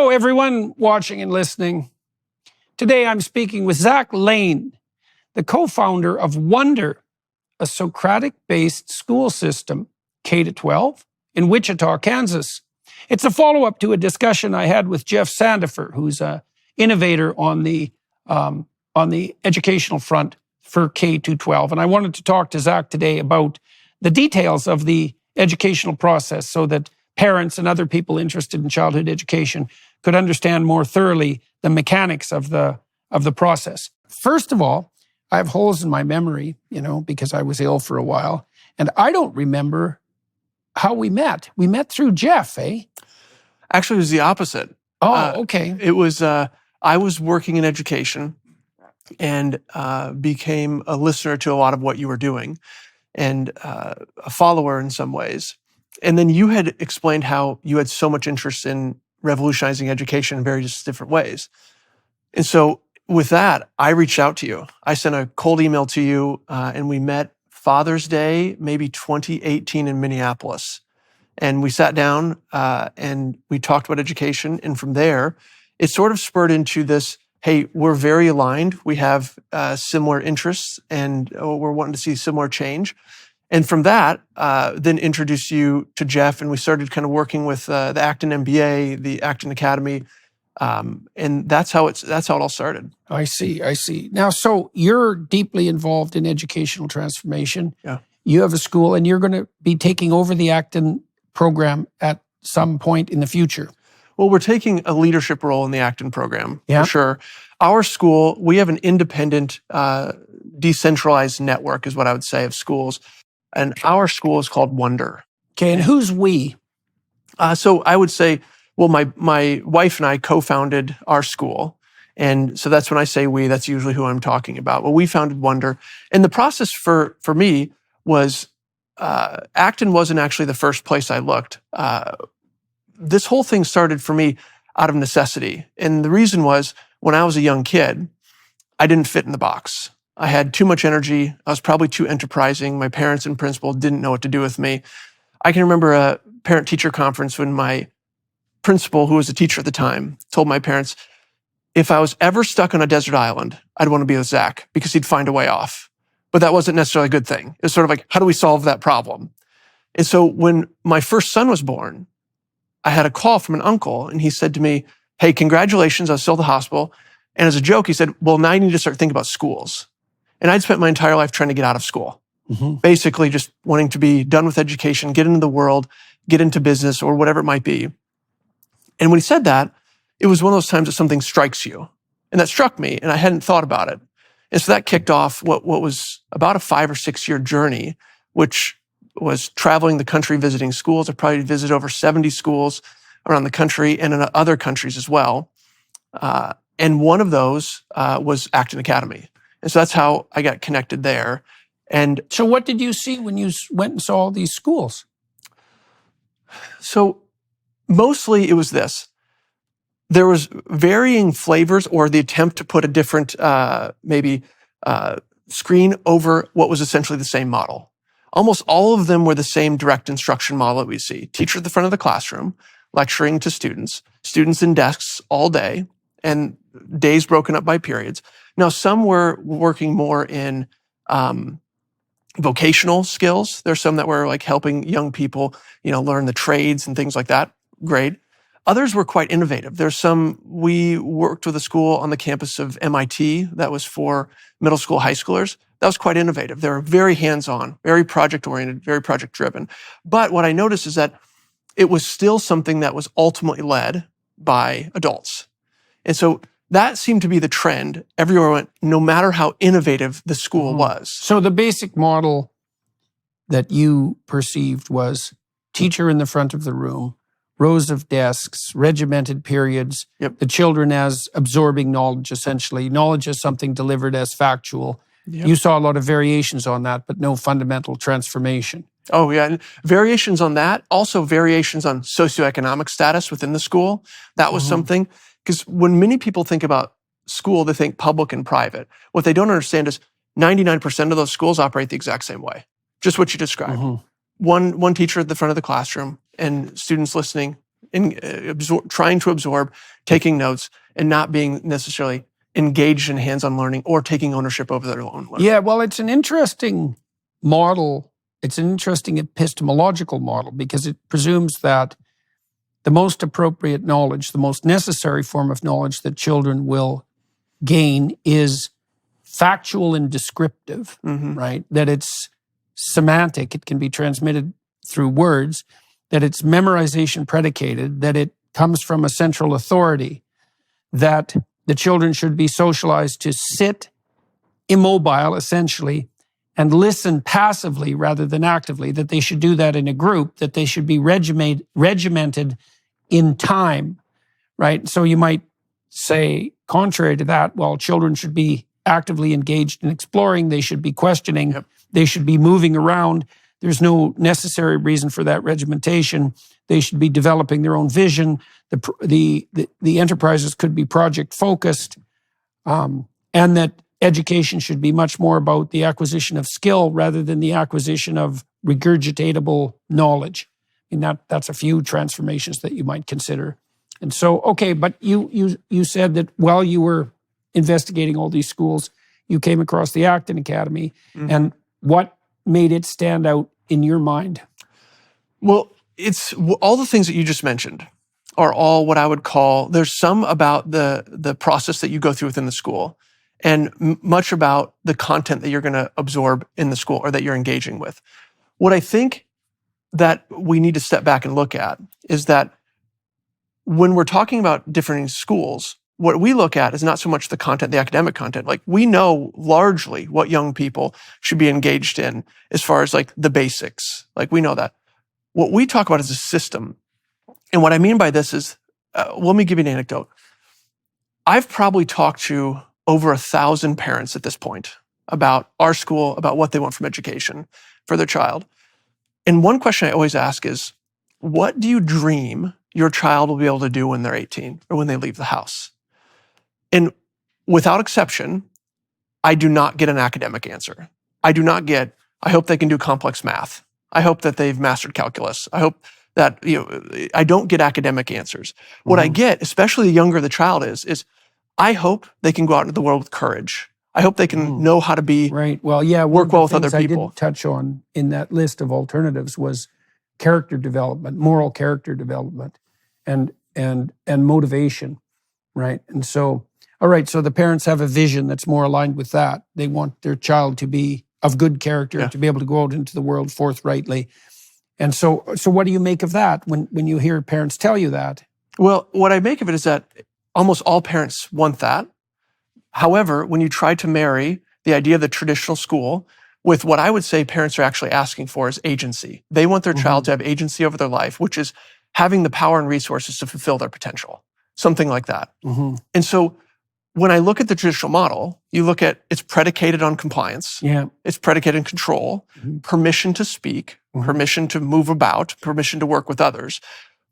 Hello, everyone watching and listening. Today I'm speaking with Zach Lahn, the co-founder of Wonder, a Socratic-based school system, K-12, in Wichita, Kansas. It's a follow-up to a discussion I had with Jeff Sandifer, who's an innovator on the educational front for K-12. And I wanted to talk to Zach today about the details of the educational process so that parents and other people interested in childhood education could understand more thoroughly the mechanics of the process. First of all, I have holes in my memory, because I was ill for a while, and I don't remember how we met. We met through Jeff, eh? Actually, it was the opposite. Oh, okay. It was, I was working in education and became a listener to a lot of what you were doing and a follower in some ways. And then you had explained how you had so much interest in revolutionizing education in various different ways. And so with that, I reached out to you. I sent a cold email to you and we met Father's Day, maybe 2018 in Minneapolis. And we sat down and we talked about education. And from there, it sort of spurred into this, hey, we're very aligned. We have similar interests and we're wanting to see similar change. And from that, then introduced you to Jeff, and we started kind of working with the Acton MBA, the Acton Academy, and that's how it all started. I see. Now, so you're deeply involved in educational transformation. Yeah. You have a school, and you're going to be taking over the Acton program at some point in the future. Well, we're taking a leadership role in the Acton program, Yeah. for sure. Our school, we have an independent, decentralized network, is what I would say, of schools. And our school is called Wonder. Okay, and who's we? So I would say, well, my wife and I co-founded our school. And so that's when I say we, that's usually who I'm talking about. Well, we founded Wonder. And the process for me was, Acton wasn't actually the first place I looked. This whole thing started for me out of necessity. And the reason was, when I was a young kid, I didn't fit in the box. I had too much energy. I was probably too enterprising. My parents and principal didn't know what to do with me. I can remember a parent-teacher conference when my principal, who was a teacher at the time, told my parents, if I was ever stuck on a desert island, I'd want to be with Zach because he'd find a way off. But that wasn't necessarily a good thing. It was sort of like, how do we solve that problem? And so when my first son was born, I had a call from an uncle, and he said to me, hey, congratulations, I was still at the hospital. And as a joke, he said, well, now you need to start thinking about schools. And I'd spent my entire life trying to get out of school, basically just wanting to be done with education, get into the world, get into business or whatever it might be. And when he said that, it was one of those times that something strikes you. And that struck me, and I hadn't thought about it. And so that kicked off what was about a 5 or 6 year journey, which was traveling the country, visiting schools. I probably visited over 70 schools around the country and in other countries as well. And one of those was Acton Academy. And so that's how I got connected there. And so what did you see when you went and saw all these schools? So mostly it was this. There was varying flavors or the attempt to put a different screen over what was essentially the same model. Almost all of them were the same direct instruction model that we see. Teacher at the front of the classroom, lecturing to students in desks all day, and days broken up by periods. Now, some were working more in vocational skills. There's some that were like helping young people, learn the trades and things like that. Great. Others were quite innovative. We worked with a school on the campus of MIT that was for middle school, high schoolers. That was quite innovative. They were very hands-on, very project-oriented, very project-driven. But what I noticed is that it was still something that was ultimately led by adults. And so that seemed to be the trend everywhere went, no matter how innovative the school was. So the basic model that you perceived was teacher in the front of the room, rows of desks, regimented periods, the children as absorbing knowledge, essentially. Knowledge as something delivered as factual. Yep. You saw a lot of variations on that, but no fundamental transformation. Oh, yeah. And variations on that, also variations on socioeconomic status within the school. That was something. Because when many people think about school, they think public and private. What they don't understand is 99% of those schools operate the exact same way. Just what you described. One teacher at the front of the classroom and students listening trying to absorb, taking notes, and not being necessarily engaged in hands-on learning or taking ownership over their own learning. Yeah, well, it's an interesting model. It's an interesting epistemological model because it presumes that the most appropriate knowledge, the most necessary form of knowledge that children will gain is factual and descriptive, right? That it's semantic, it can be transmitted through words, that it's memorization predicated, that it comes from a central authority, that the children should be socialized to sit immobile, essentially, and listen passively rather than actively, that they should do that in a group, that they should be regimented in time, right? So you might say, contrary to that, well, children should be actively engaged in exploring, they should be questioning, they should be moving around. There's no necessary reason for that regimentation. They should be developing their own vision. The enterprises could be project focused, and that education should be much more about the acquisition of skill rather than the acquisition of regurgitatable knowledge. And that's a few transformations that you might consider. And so, okay, but you said that while you were investigating all these schools, you came across the Acton Academy, and what made it stand out in your mind? Well, it's all the things that you just mentioned are all what I would call, there's some about the process that you go through within the school and much about the content that you're going to absorb in the school or that you're engaging with. What I think that we need to step back and look at is that when we're talking about different schools, what we look at is not so much the content, the academic content. Like, we know largely what young people should be engaged in as far as like the basics. Like, we know that. What we talk about is a system. And what I mean by this is, let me give you an anecdote. I've probably talked to over 1,000 parents at this point about our school, about what they want from education for their child. And one question I always ask is, what do you dream your child will be able to do when they're 18 or when they leave the house? And without exception, I do not get an academic answer. I do not get, I hope they can do complex math. I hope that they've mastered calculus. I hope that, I don't get academic answers. What I get, especially the younger the child is I hope they can go out into the world with courage. I hope they can know how to be, right. Well, yeah, work well with other people. I people. didn't touch on in that list of alternatives was character development, moral character development, and motivation, right? And so, all right, so the parents have a vision that's more aligned with that. They want their child to be of good character, to be able to go out into the world forthrightly. And so what do you make of that when you hear parents tell you that? Well, what I make of it is that almost all parents want that. However, when you try to marry the idea of the traditional school with what I would say parents are actually asking for is agency. They want their child to have agency over their life, which is having the power and resources to fulfill their potential, something like that. And so when I look at the traditional model, you look at it's predicated on compliance. It's predicated on control, permission to speak, permission to move about, permission to work with others.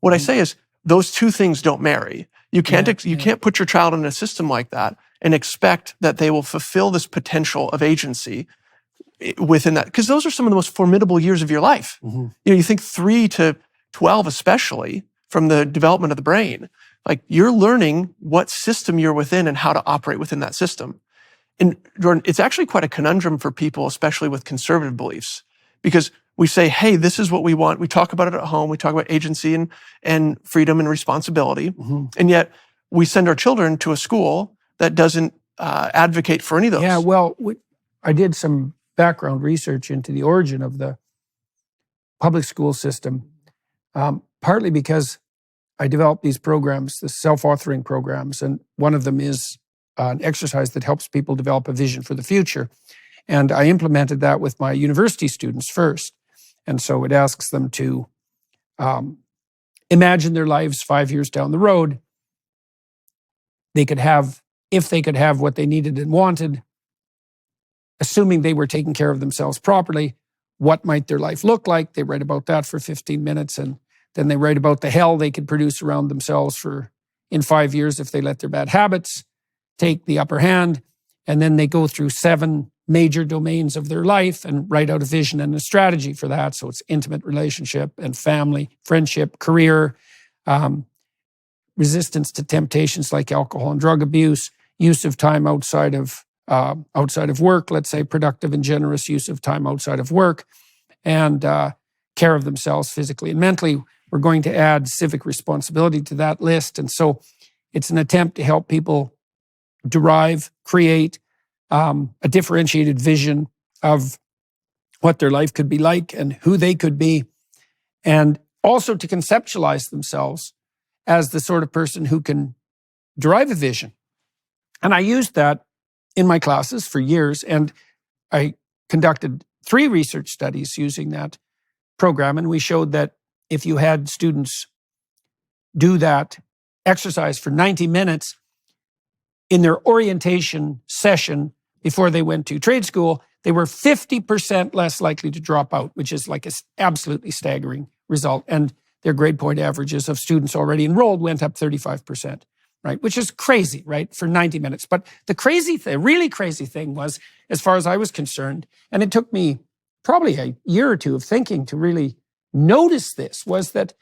What I say is those two things don't marry. You can't you can't put your child in a system like that and expect that they will fulfill this potential of agency within that, because those are some of the most formidable years of your life. You think 3 to 12, especially from the development of the brain, like you're learning what system you're within and how to operate within that system. And Jordan, it's actually quite a conundrum for people, especially with conservative beliefs, because we say, hey, this is what we want. We talk about it at home. We talk about agency and freedom and responsibility. And yet we send our children to a school that doesn't advocate for any of those. Yeah, well, I did some background research into the origin of the public school system, partly because I developed these programs, the self-authoring programs, and one of them is an exercise that helps people develop a vision for the future. And I implemented that with my university students first. And so it asks them to imagine their lives 5 years down the road. If they could have what they needed and wanted, assuming they were taking care of themselves properly, what might their life look like? They write about that for 15 minutes, and then they write about the hell they could produce around themselves in 5 years if they let their bad habits take the upper hand. And then they go through 7 major domains of their life and write out a vision and a strategy for that. So it's intimate relationship and family, friendship, career, resistance to temptations like alcohol and drug abuse, use of time outside of work, let's say productive and generous use of time outside of work, and care of themselves physically and mentally. We're going to add civic responsibility to that list. And so it's an attempt to help people derive, create a differentiated vision of what their life could be like and who they could be, and also to conceptualize themselves as the sort of person who can derive a vision. And I used that in my classes for years, and I conducted 3 research studies using that program, and we showed that if you had students do that exercise for 90 minutes in their orientation session before they went to trade school, they were 50% less likely to drop out, which is like an absolutely staggering result. And their grade point averages of students already enrolled went up 35%, right? Which is crazy, right? For 90 minutes. But the really crazy thing was, as far as I was concerned, and it took me probably a year or 2 of thinking to really notice this, was that,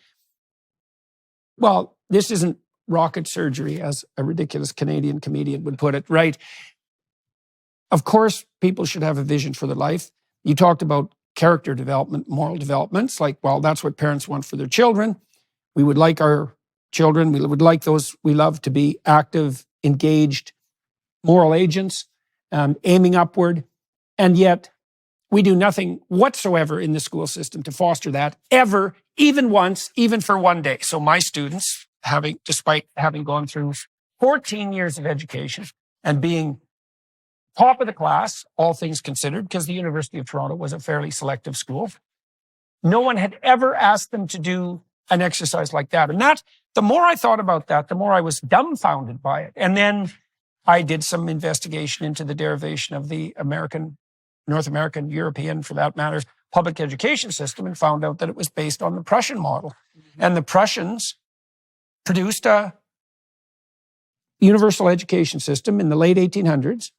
well, this isn't rocket surgery, as a ridiculous Canadian comedian would put it, right? Of course, people should have a vision for their life. You talked about character development, moral developments, like, well, that's what parents want for their children. We would like our children, we would like those we love to be active, engaged, moral agents, aiming upward. And yet we do nothing whatsoever in the school system to foster that ever, even once, even for one day. So my students, despite having gone through 14 years of education and being top of the class, all things considered, because the University of Toronto was a fairly selective school, no one had ever asked them to do an exercise like that. And that, the more I thought about that, the more I was dumbfounded by it. And then I did some investigation into the derivation of the North American, European, for that matter, public education system, and found out that it was based on the Prussian model. Mm-hmm. And the Prussians produced a universal education system in the late 1800s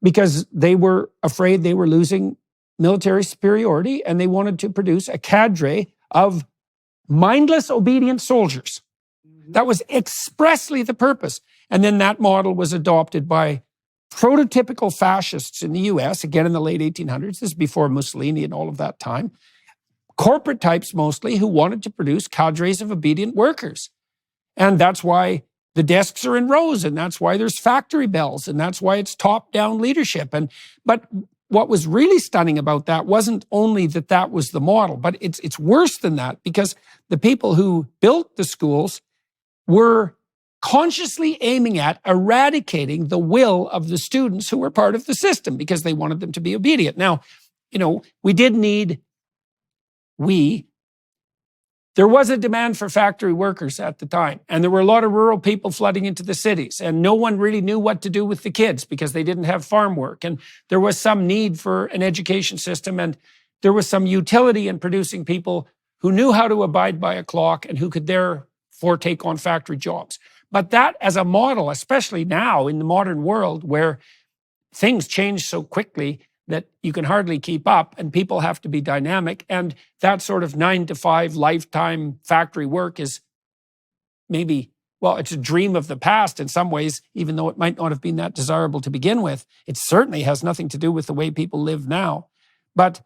because they were afraid they were losing military superiority, and they wanted to produce a cadre of mindless, obedient soldiers. That was expressly the purpose. And then that model was adopted by prototypical fascists in the US, again in the late 1800s. This is before Mussolini and all of that time. Corporate types mostly, who wanted to produce cadres of obedient workers. And that's why the desks are in rows, and that's why there's factory bells, and that's why it's top-down leadership. But what was really stunning about that wasn't only that that was the model, but it's worse than that, because the people who built the schools were consciously aiming at eradicating the will of the students who were part of the system because they wanted them to be obedient. Now, there was a demand for factory workers at the time, and there were a lot of rural people flooding into the cities, and no one really knew what to do with the kids because they didn't have farm work. And there was some need for an education system, and there was some utility in producing people who knew how to abide by a clock and who could therefore take on factory jobs. But that as a model, especially now in the modern world where things change so quickly that you can hardly keep up and people have to be dynamic, and that sort of 9-to-5 lifetime factory work is maybe, well, it's a dream of the past in some ways, even though it might not have been that desirable to begin with. It certainly has nothing to do with the way people live now. But,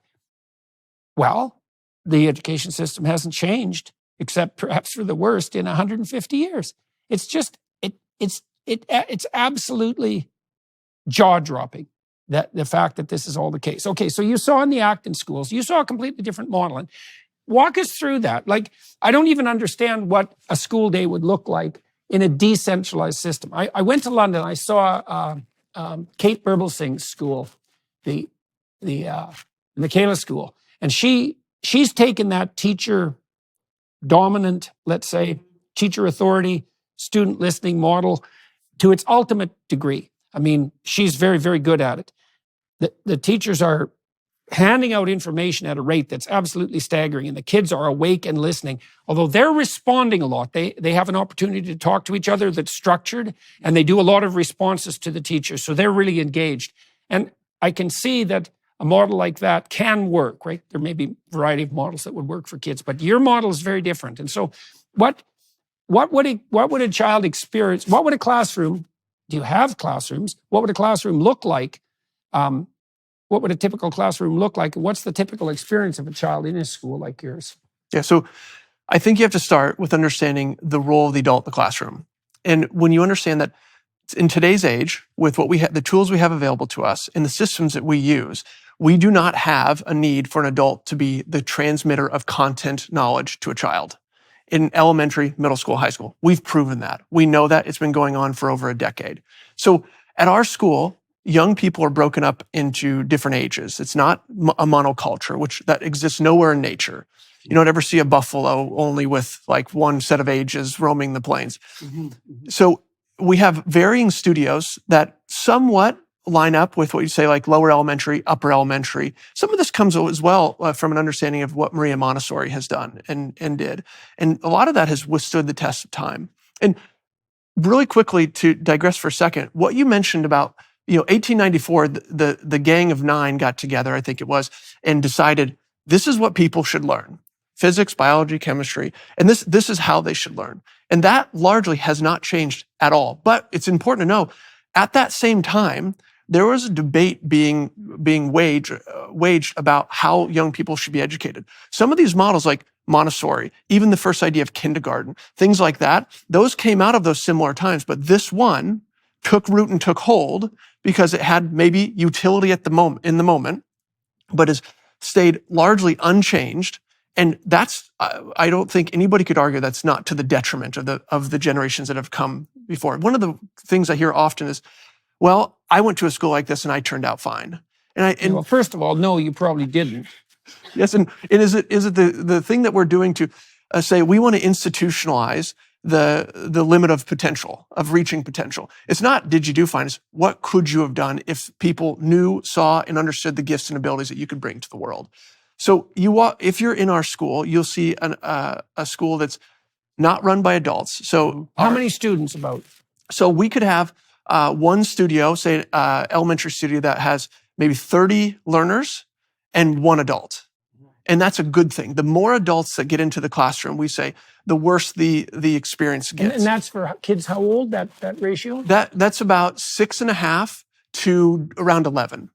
well, the education system hasn't changed, except perhaps for the worst, in 150 years. It's just, it's absolutely jaw-dropping, that the fact that this is all the case. Okay, so you saw in the Acton schools, you saw a completely different model. And walk us through that. Like, I don't even understand what a school day would look like in a decentralized system. I went to London, I saw Kate Birbelsing's school, the Michaela School, and she's taken that teacher dominant, let's say, teacher authority, student listening model to its ultimate degree. I mean, she's very, very good at it. The teachers are handing out information at a rate that's absolutely staggering, and the kids are awake and listening. Although they're responding a lot, they have an opportunity to talk to each other that's structured, and they do a lot of responses to the teachers, so they're really engaged. And I can see that a model like that can work, right? There may be a variety of models that would work for kids, but your model is very different. And so what what would a child experience? What would a classroom? Do you have classrooms? What would a classroom look like? What would a typical classroom look like? What's the typical experience of a child in a school like yours? Yeah, so I think you have to start with understanding the role of the adult in the classroom. And when you understand that in today's age, with what we have, the tools we have available to us and the systems that we use, we do not have a need for an adult to be the transmitter of content knowledge to a child. In elementary, middle school, high school, we've proven that. We know that. It's been going on for over a decade. So at our school, young people are broken up into different ages. It's not a monoculture, which that exists nowhere in nature. You don't ever see a buffalo only with like one set of ages roaming the plains. So we have varying studios that somewhat line up with what you say like lower elementary, upper elementary. Some of this comes as well from an understanding of what Maria Montessori has done and did. And a lot of that has withstood the test of time. And really quickly to digress for a second, what you mentioned about 1894, the Gang of Nine got together, I think it was, and decided this is what people should learn. Physics, biology, chemistry, and this is how they should learn. And that largely has not changed at all. But it's important to know, at that same time, there was a debate being waged about how young people should be educated. Some of these models, like Montessori, even the first idea of kindergarten, things like that, those came out of those similar times. But this one took root and took hold because it had maybe utility in the moment, but has stayed largely unchanged. And that's, I don't think anybody could argue that's not to the detriment of the generations that have come before. One of the things I hear often is, well, I went to a school like this and I turned out fine. Well, first of all, no, you probably didn't. Yes, and is it the thing that we're doing to say we want to institutionalize the limit of potential, of reaching potential? It's not did you do fine, it's what could you have done if people knew, saw, and understood the gifts and abilities that you could bring to the world. So if you're in our school, you'll see a school that's not run by adults. So how many students about? So we could have one studio, say elementary studio that has maybe 30 learners and one adult. And that's a good thing. The more adults that get into the classroom, we say, the worse the experience gets. And that's for kids how old, that ratio? That's about 6.5 to around 11.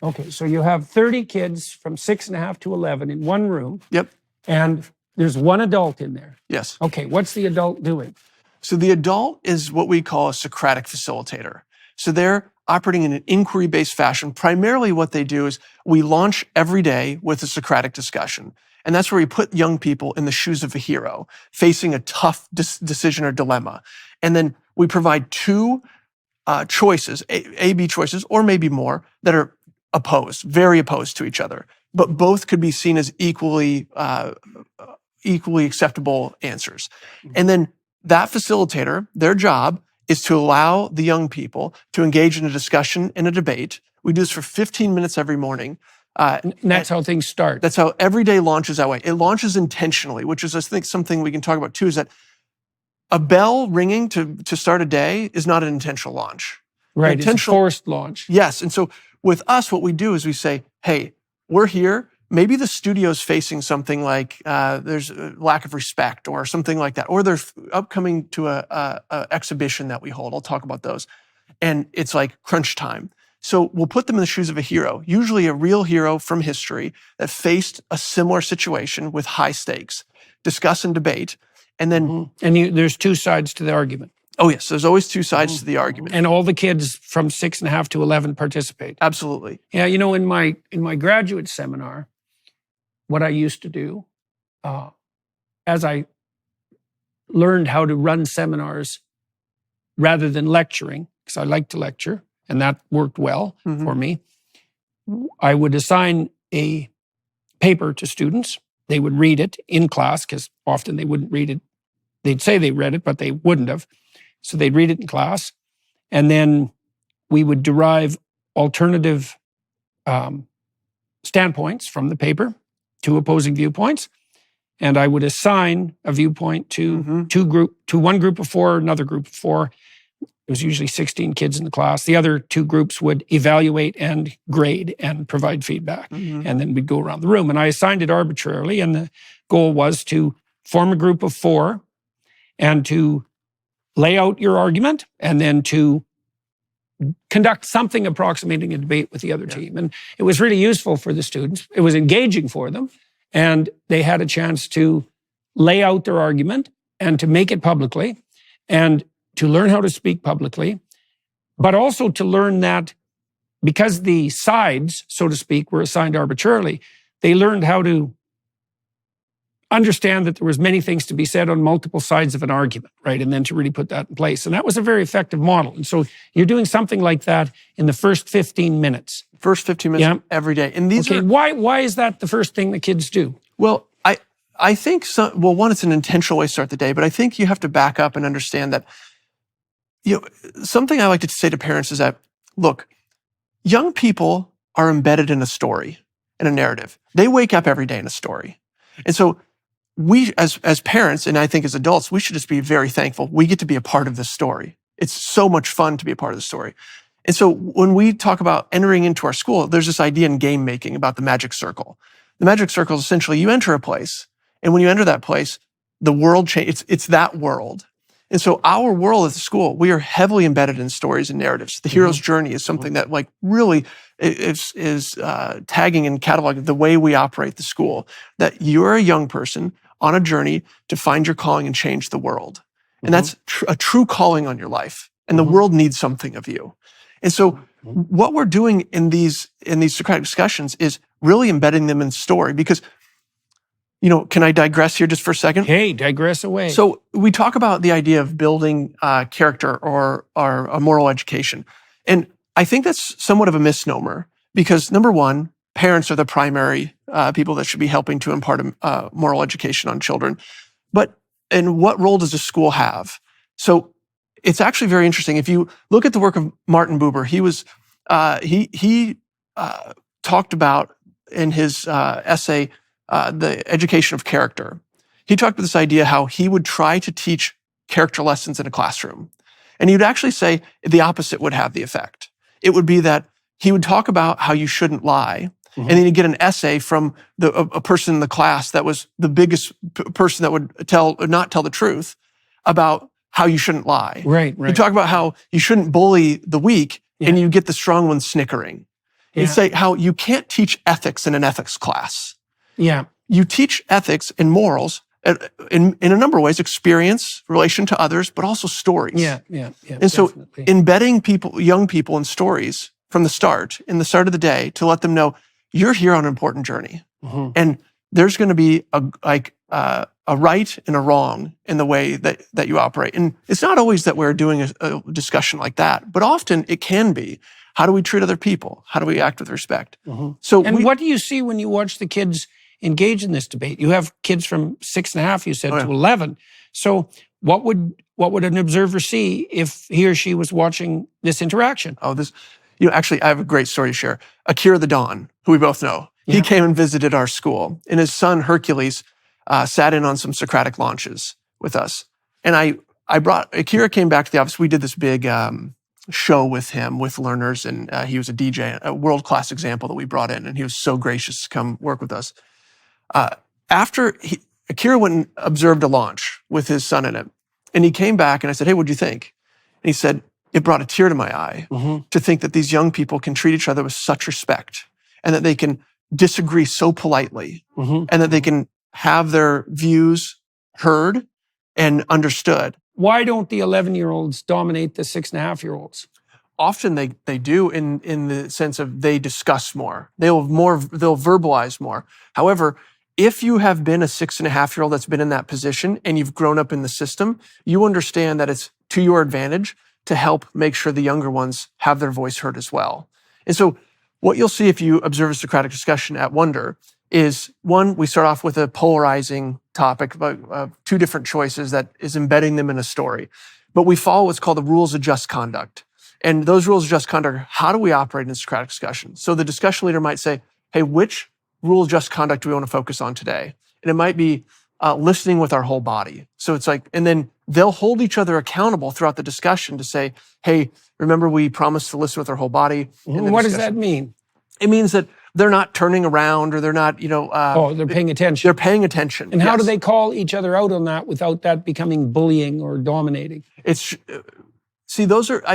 Okay, so you have 30 kids from 6.5 to 11 in one room. Yep. And there's one adult in there. Yes. Okay, what's the adult doing? So the adult is what we call a Socratic facilitator. So they're operating in an inquiry-based fashion. Primarily what they do is we launch every day with a Socratic discussion. And that's where we put young people in the shoes of a hero, facing a tough decision or dilemma. And then we provide two choices, A-B choices, or maybe more, that are opposed, very opposed to each other. But both could be seen as equally acceptable answers. And then that facilitator, their job is to allow the young people to engage in a discussion and a debate. We do this for 15 minutes every morning. And that's how things start. That's how every day launches that way. It launches intentionally, which is, I think, something we can talk about too, is that a bell ringing to start a day is not an intentional launch. Right, it's a forced launch. Yes, and so with us, what we do is we say, hey, we're here. Maybe the studio's facing something like there's a lack of respect or something like that, or they're upcoming to a exhibition that we hold. I'll talk about those. And it's like crunch time. So we'll put them in the shoes of a hero, usually a real hero from history that faced a similar situation with high stakes, discuss and debate. And then there's two sides to the argument. Oh yes, there's always two sides to the argument. And all the kids from 6.5 to 11 participate. Absolutely. Yeah, in my graduate seminar, what I used to do, as I learned how to run seminars rather than lecturing, because I like to lecture, and that worked well for me, I would assign a paper to students. They would read it in class, because often they wouldn't read it. They'd say they read it, but they wouldn't have. So they'd read it in class. And then we would derive alternative standpoints from the paper, two opposing viewpoints. And I would assign a viewpoint to one group of four, another group of four. It was usually 16 kids in the class. The other two groups would evaluate and grade and provide feedback. And then we'd go around the room. And I assigned it arbitrarily. And the goal was to form a group of four and to lay out your argument and then to conduct something approximating a debate with the other team. And it was really useful for the students. It was engaging for them. And they had a chance to lay out their argument and to make it publicly and to learn how to speak publicly, but also to learn that because the sides, so to speak, were assigned arbitrarily, they learned how to understand that there was many things to be said on multiple sides of an argument, right? And then to really put that in place. And that was a very effective model. And so you're doing something like that in the first 15 minutes. First 15 minutes every day. And these are... Why is that the first thing the kids do? Well, I think, one, it's an intentional way to start the day, but I think you have to back up and understand that, something I like to say to parents is that, look, young people are embedded in a story, in a narrative. They wake up every day in a story. And so we, as parents, and I think as adults, we should just be very thankful we get to be a part of this story. It's so much fun to be a part of the story. And so when we talk about entering into our school, there's this idea in game making about the magic circle. The magic circle is essentially you enter a place, and when you enter that place, the world changes. It's that world. And so our world at the school, we are heavily embedded in stories and narratives. The hero's journey is something that really is tagging and cataloging the way we operate the school, that you're a young person on a journey to find your calling and change the world. And that's a true calling on your life. And the world needs something of you. And so what we're doing in these Socratic discussions is really embedding them in story because, can I digress here just for a second? Hey, digress away. So we talk about the idea of building character or a moral education. And I think that's somewhat of a misnomer because, number one, parents are the primary people that should be helping to impart a moral education on children. And what role does a school have? So it's actually very interesting. If you look at the work of Martin Buber, he talked about in his essay, The Education of Character. He talked about this idea how he would try to teach character lessons in a classroom. And he would actually say the opposite would have the effect. It would be that he would talk about how you shouldn't lie, and then he'd get an essay from a person in the class that was the biggest person that would not tell the truth about how you shouldn't lie. Right. He'd talk about how you shouldn't bully the weak, and you get the strong ones snickering. He'd say how you can't teach ethics in an ethics class. Yeah. You teach ethics and morals in a number of ways, experience, relation to others, but also stories. Yeah. And so embedding young people in stories from the start, in the start of the day, to let them know you're here on an important journey. And there's going to be a right and a wrong in the way that you operate. And it's not always that we're doing a discussion like that, but often it can be. How do we treat other people? How do we act with respect? What do you see when you watch the kids engage in this debate? You have kids from 6.5, you said, to 11. So what would an observer see if he or she was watching this interaction? Actually, I have a great story to share. Akira the Don, who we both know, he came and visited our school, and his son Hercules sat in on some Socratic launches with us. And Akira came back to the office. We did this big show with him, with learners, and he was a DJ, a world-class example that we brought in, and he was so gracious to come work with us. Akira went and observed a launch with his son in it, and he came back, and I said, "Hey, what'd you think?" And he said, "It brought a tear to my eye to think that these young people can treat each other with such respect, and that they can disagree so politely, and that they can have their views heard and understood." Why don't the 11-year-olds dominate the 6.5-year-olds? Often they do in the sense of they discuss more. They'll verbalize more. However, if you have been a 6.5-year-old that's been in that position and you've grown up in the system, you understand that it's to your advantage to help make sure the younger ones have their voice heard as well. And so what you'll see if you observe a Socratic discussion at Wonder is, one, we start off with a polarizing topic about two different choices that is embedding them in a story. But we follow what's called the rules of just conduct. And those rules of just conduct are how do we operate in a Socratic discussion? So the discussion leader might say, hey, which rule of just conduct do we want to focus on today? And it might be listening with our whole body. So it's like, and then they'll hold each other accountable throughout the discussion to say, hey, remember we promised to listen with our whole body. What does that mean? It means that they're not turning around or they're not, they're paying attention. They're paying attention. And how do they call each other out on that without that becoming bullying or dominating? I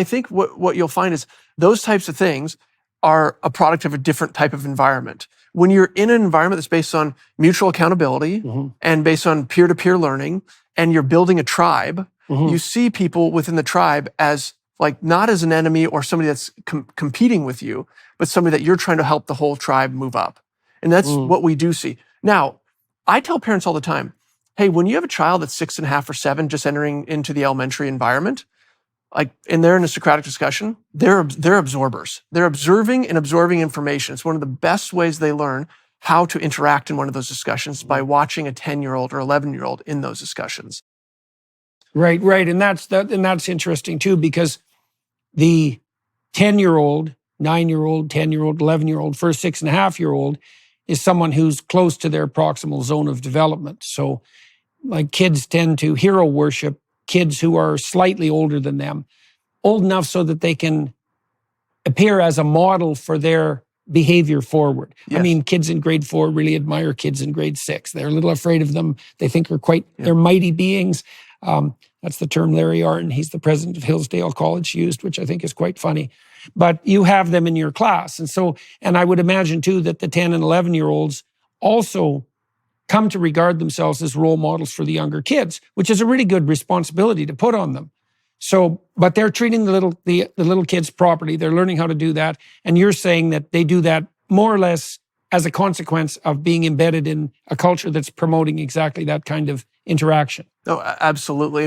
think what you'll find is those types of things are a product of a different type of environment. When you're in an environment that's based on mutual accountability and based on peer-to-peer learning, and you're building a tribe, you see people within the tribe as like not as an enemy or somebody that's competing with you, but somebody that you're trying to help the whole tribe move up. And that's what we do see. Now, I tell parents all the time, hey, when you have a child that's 6.5 or 7 just entering into the elementary environment, and they're in a Socratic discussion, they're absorbers. They're observing and absorbing information. It's one of the best ways they learn how to interact in one of those discussions by watching a 10-year-old or 11-year-old in those discussions. Right. And that's interesting too, because the 10-year-old, 9-year-old, 10-year-old, 11-year-old, first 6.5-year-old is someone who's close to their proximal zone of development. So like kids tend to hero worship kids who are slightly older than them, old enough so that they can appear as a model for their behavior forward. Yes. I mean, kids in grade 4 really admire kids in grade 6. They're a little afraid of them. They think they're mighty beings. That's the term Larry Arden, he's the president of Hillsdale College, used, which I think is quite funny. But you have them in your class. And I would imagine too that the 10 and 11-year-olds also come to regard themselves as role models for the younger kids, which is a really good responsibility to put on them. So, but they're treating the little kids properly. They're learning how to do that. And you're saying that they do that more or less as a consequence of being embedded in a culture that's promoting exactly that kind of interaction. Oh, absolutely.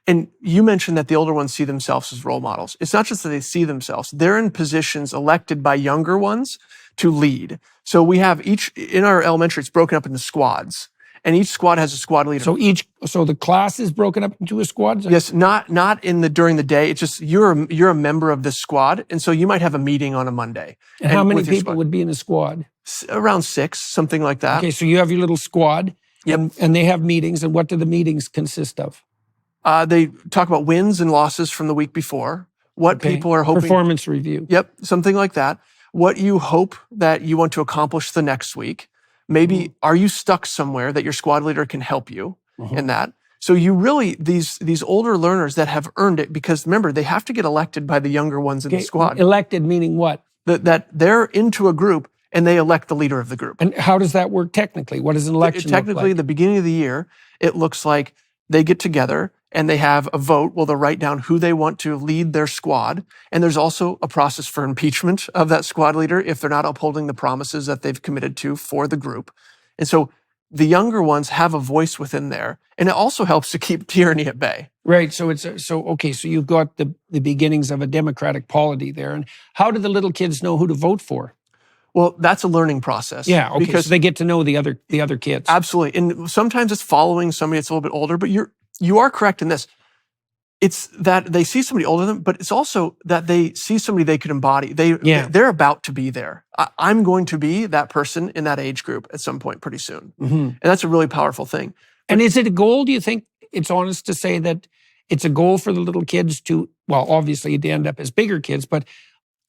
And you mentioned that the older ones see themselves as role models. It's not just that they see themselves. They're in positions elected by younger ones to lead. So we have in our elementary, it's broken up into squads. And each squad has a squad leader. So the class is broken up into a squad? Yes, not during the day. It's just you're a member of this squad, and so you might have a meeting on a Monday. And how many people would be in a squad? Around 6, something like that. Okay, so you have your little squad, and they have meetings. And what do the meetings consist of? They talk about wins and losses from the week before. What people are hoping. Performance review. Yep, something like that. What you hope that you want to accomplish the next week. Maybe are you stuck somewhere that your squad leader can help you in that? So you really, these older learners that have earned it, because remember, they have to get elected by the younger ones in the squad. Elected meaning what? That they're into a group and they elect the leader of the group. And how does that work technically? What does an election look like? Technically, the beginning of the year, it looks like they get together and they have a vote. Well, they'll write down who they want to lead their squad. And there's also a process for impeachment of that squad leader if they're not upholding the promises that they've committed to for the group. And so the younger ones have a voice within there. And it also helps to keep tyranny at bay. Right. So so you've got the beginnings of a democratic polity there. And how do the little kids know who to vote for? Well, that's a learning process. Yeah, okay. Because so they get to know the other kids. Absolutely. And sometimes it's following somebody that's a little bit older, but you are correct in this. It's that they see somebody older than them, but it's also that they see somebody they could embody. They're about to be there. I'm going to be that person in that age group at some point pretty soon. And that's a really powerful thing. And is it a goal? Do you think it's honest to say that it's a goal for the little kids to, well, obviously they end up as bigger kids, but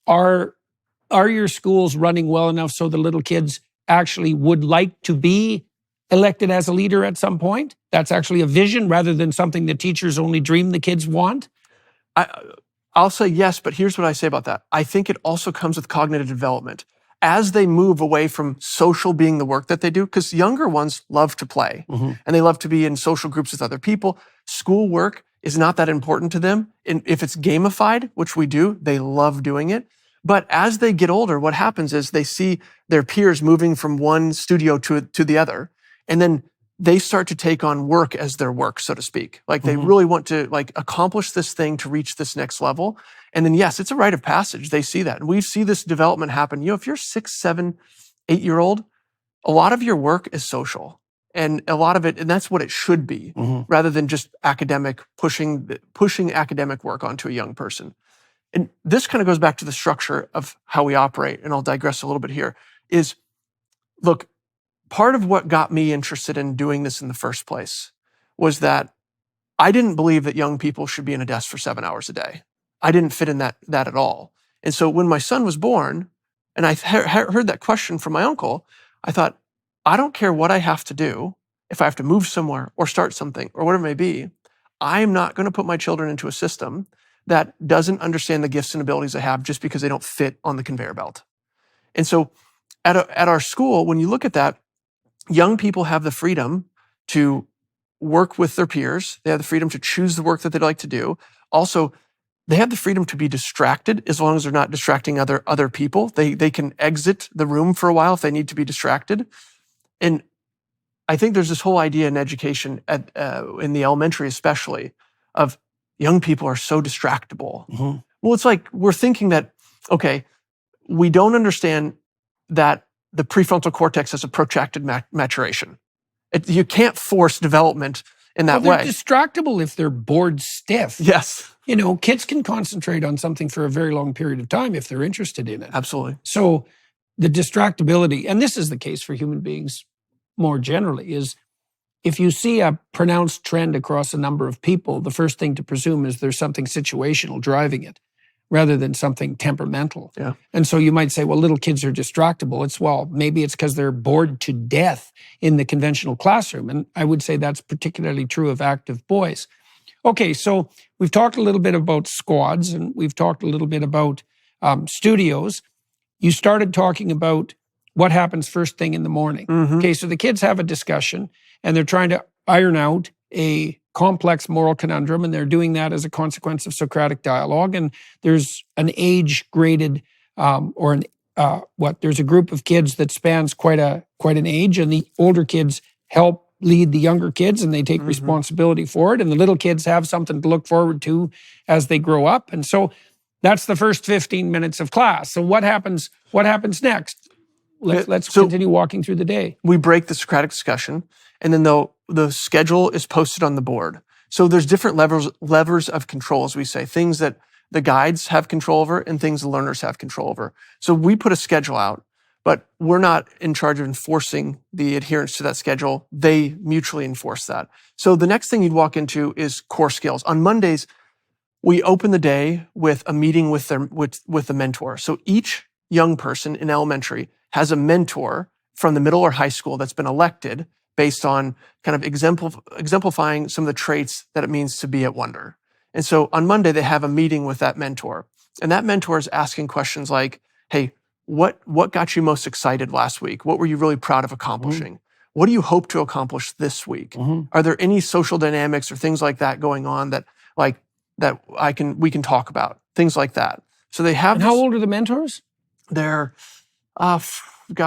are your schools running well enough so the little kids actually would like to be elected as a leader at some point? That's actually a vision rather than something that teachers only dream the kids want? I'll say yes, but here's what I say about that. I think it also comes with cognitive development. As they move away from social being the work that they do, because younger ones love to play and they love to be in social groups with other people. Schoolwork is not that important to them. And if it's gamified, which we do, they love doing it. But as they get older, what happens is they see their peers moving from one studio to the other. And then they start to take on work as their work, so to speak. Like they really want to accomplish this thing to reach this next level. And then yes, it's a rite of passage. They see that. And we see this development happen. If you're 6, 7, 8-year-old, a lot of your work is social. And a lot of it, and that's what it should be, rather than just academic, pushing academic work onto a young person. And this kind of goes back to the structure of how we operate, and I'll digress a little bit here, is, look, part of what got me interested in doing this in the first place was that I didn't believe that young people should be in a desk for 7 hours a day. I didn't fit in that at all. And so when my son was born, and I heard that question from my uncle, I thought, I don't care what I have to do, if I have to move somewhere or start something or whatever it may be, I am not going to put my children into a system that doesn't understand the gifts and abilities I have just because they don't fit on the conveyor belt. And so at our school, when you look at that, young people have the freedom to work with their peers. They have the freedom to choose the work that they'd like to do. Also, they have the freedom to be distracted as long as they're not distracting other people. They can exit the room for a while if they need to be distracted. And I think there's this whole idea in education, in the elementary especially, of young people are so distractible. Mm-hmm. Well, it's like we're thinking that, okay, we don't understand that the prefrontal cortex has a protracted maturation. You can't force development in that they're way. Distractible if they're bored stiff. Yes. Kids can concentrate on something for a very long period of time if they're interested in it. Absolutely. So the distractibility, and this is the case for human beings more generally, is if you see a pronounced trend across a number of people, the first thing to presume is there's something situational driving it rather than something temperamental. Yeah. And so you might say, well, little kids are distractible. Maybe it's because they're bored to death in the conventional classroom. And I would say that's particularly true of active boys. Okay, so we've talked a little bit about squads and we've talked a little bit about studios. You started talking about what happens first thing in the morning. Mm-hmm. Okay, so the kids have a discussion and they're trying to iron out a complex moral conundrum, and they're doing that as a consequence of Socratic dialogue. And there's an age-graded, there's a group of kids that spans quite an age, and the older kids help lead the younger kids, and they take responsibility for it. And the little kids have something to look forward to as they grow up. And so that's the first 15 minutes of class. So what happens next? Let's continue walking through the day. We break the Socratic discussion, and then the schedule is posted on the board. So there's different levers of control, as we say, things that the guides have control over and things the learners have control over. So we put a schedule out, but we're not in charge of enforcing the adherence to that schedule. They mutually enforce that. So the next thing you'd walk into is core skills. On Mondays, we open the day with a meeting with the mentor. So each young person in elementary has a mentor from the middle or high school that's been elected based on kind of exemplifying some of the traits that it means to be at Wonder. And so on Monday, they have a meeting with that mentor. And that mentor is asking questions like, hey, what got you most excited last week? What were you really proud of accomplishing? Mm-hmm. What do you hope to accomplish this week? Mm-hmm. Are there any social dynamics or things like that going on that we can talk about? Things like that. So they have. And how old are the mentors? They're,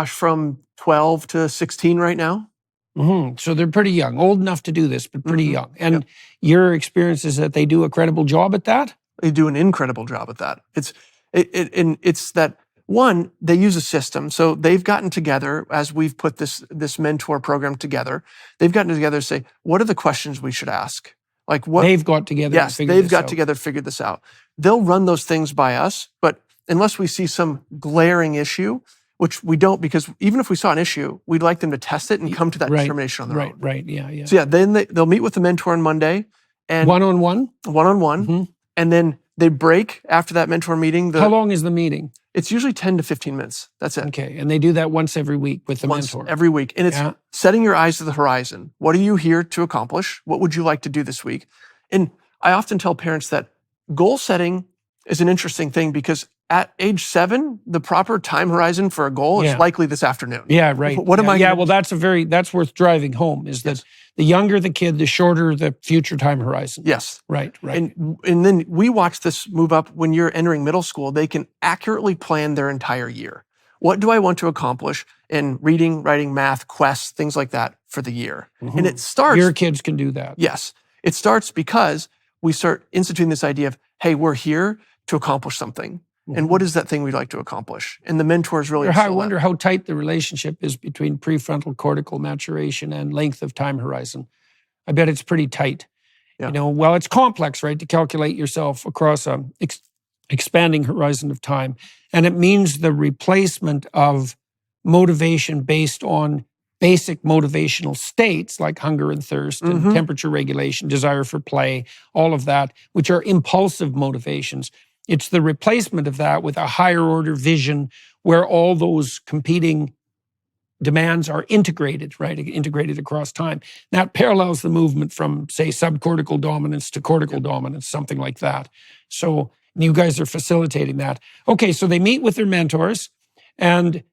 from 12 to 16 right now. Mm-hmm. So they're pretty young, old enough to do this, but pretty young. And your experience is that they do a credible job at that? They do an incredible job at that. It's that, one, they use a system. So they've gotten together, as we've put this mentor program together, they've gotten together to say, what are the questions we should ask? Like what they've got together. Yes, they've got together to figure this out. They'll run those things by us, but unless we see some glaring issue, which we don't, because even if we saw an issue, we'd like them to test it and come to that determination on their own. Right, yeah. So then they'll meet with the mentor on Monday. And one-on-one? One-on-one. Mm-hmm. And then they break after that mentor meeting. How long is the meeting? It's usually 10 to 15 minutes. That's it. Okay, and they do that once every week with the mentor? Every week. And it's setting your eyes to the horizon. What are you here to accomplish? What would you like to do this week? And I often tell parents that goal setting is an interesting thing because at age 7, the proper time horizon for a goal is likely this afternoon. Yeah, right. What am I? Yeah, well, that's worth driving home. Is that the younger the kid, the shorter the future time horizon. Yes, right. And then we watch this move up when you're entering middle school. They can accurately plan their entire year. What do I want to accomplish in reading, writing, math, quests, things like that for the year? Mm-hmm. And it starts. Your kids can do that. Yes, it starts because we start instituting this idea of, hey, we're here to accomplish something. And what is that thing we'd like to accomplish? And the mentors really. I wonder how tight the relationship is between prefrontal cortical maturation and length of time horizon. I bet it's pretty tight. Yeah. It's complex, right, to calculate yourself across a expanding horizon of time. And it means the replacement of motivation based on basic motivational states like hunger and thirst and temperature regulation, desire for play, all of that, which are impulsive motivations. It's the replacement of that with a higher order vision where all those competing demands are integrated, right? Integrated across time. That parallels the movement from, say, subcortical dominance to cortical dominance, something like that. So you guys are facilitating that. Okay, so they meet with their mentors, and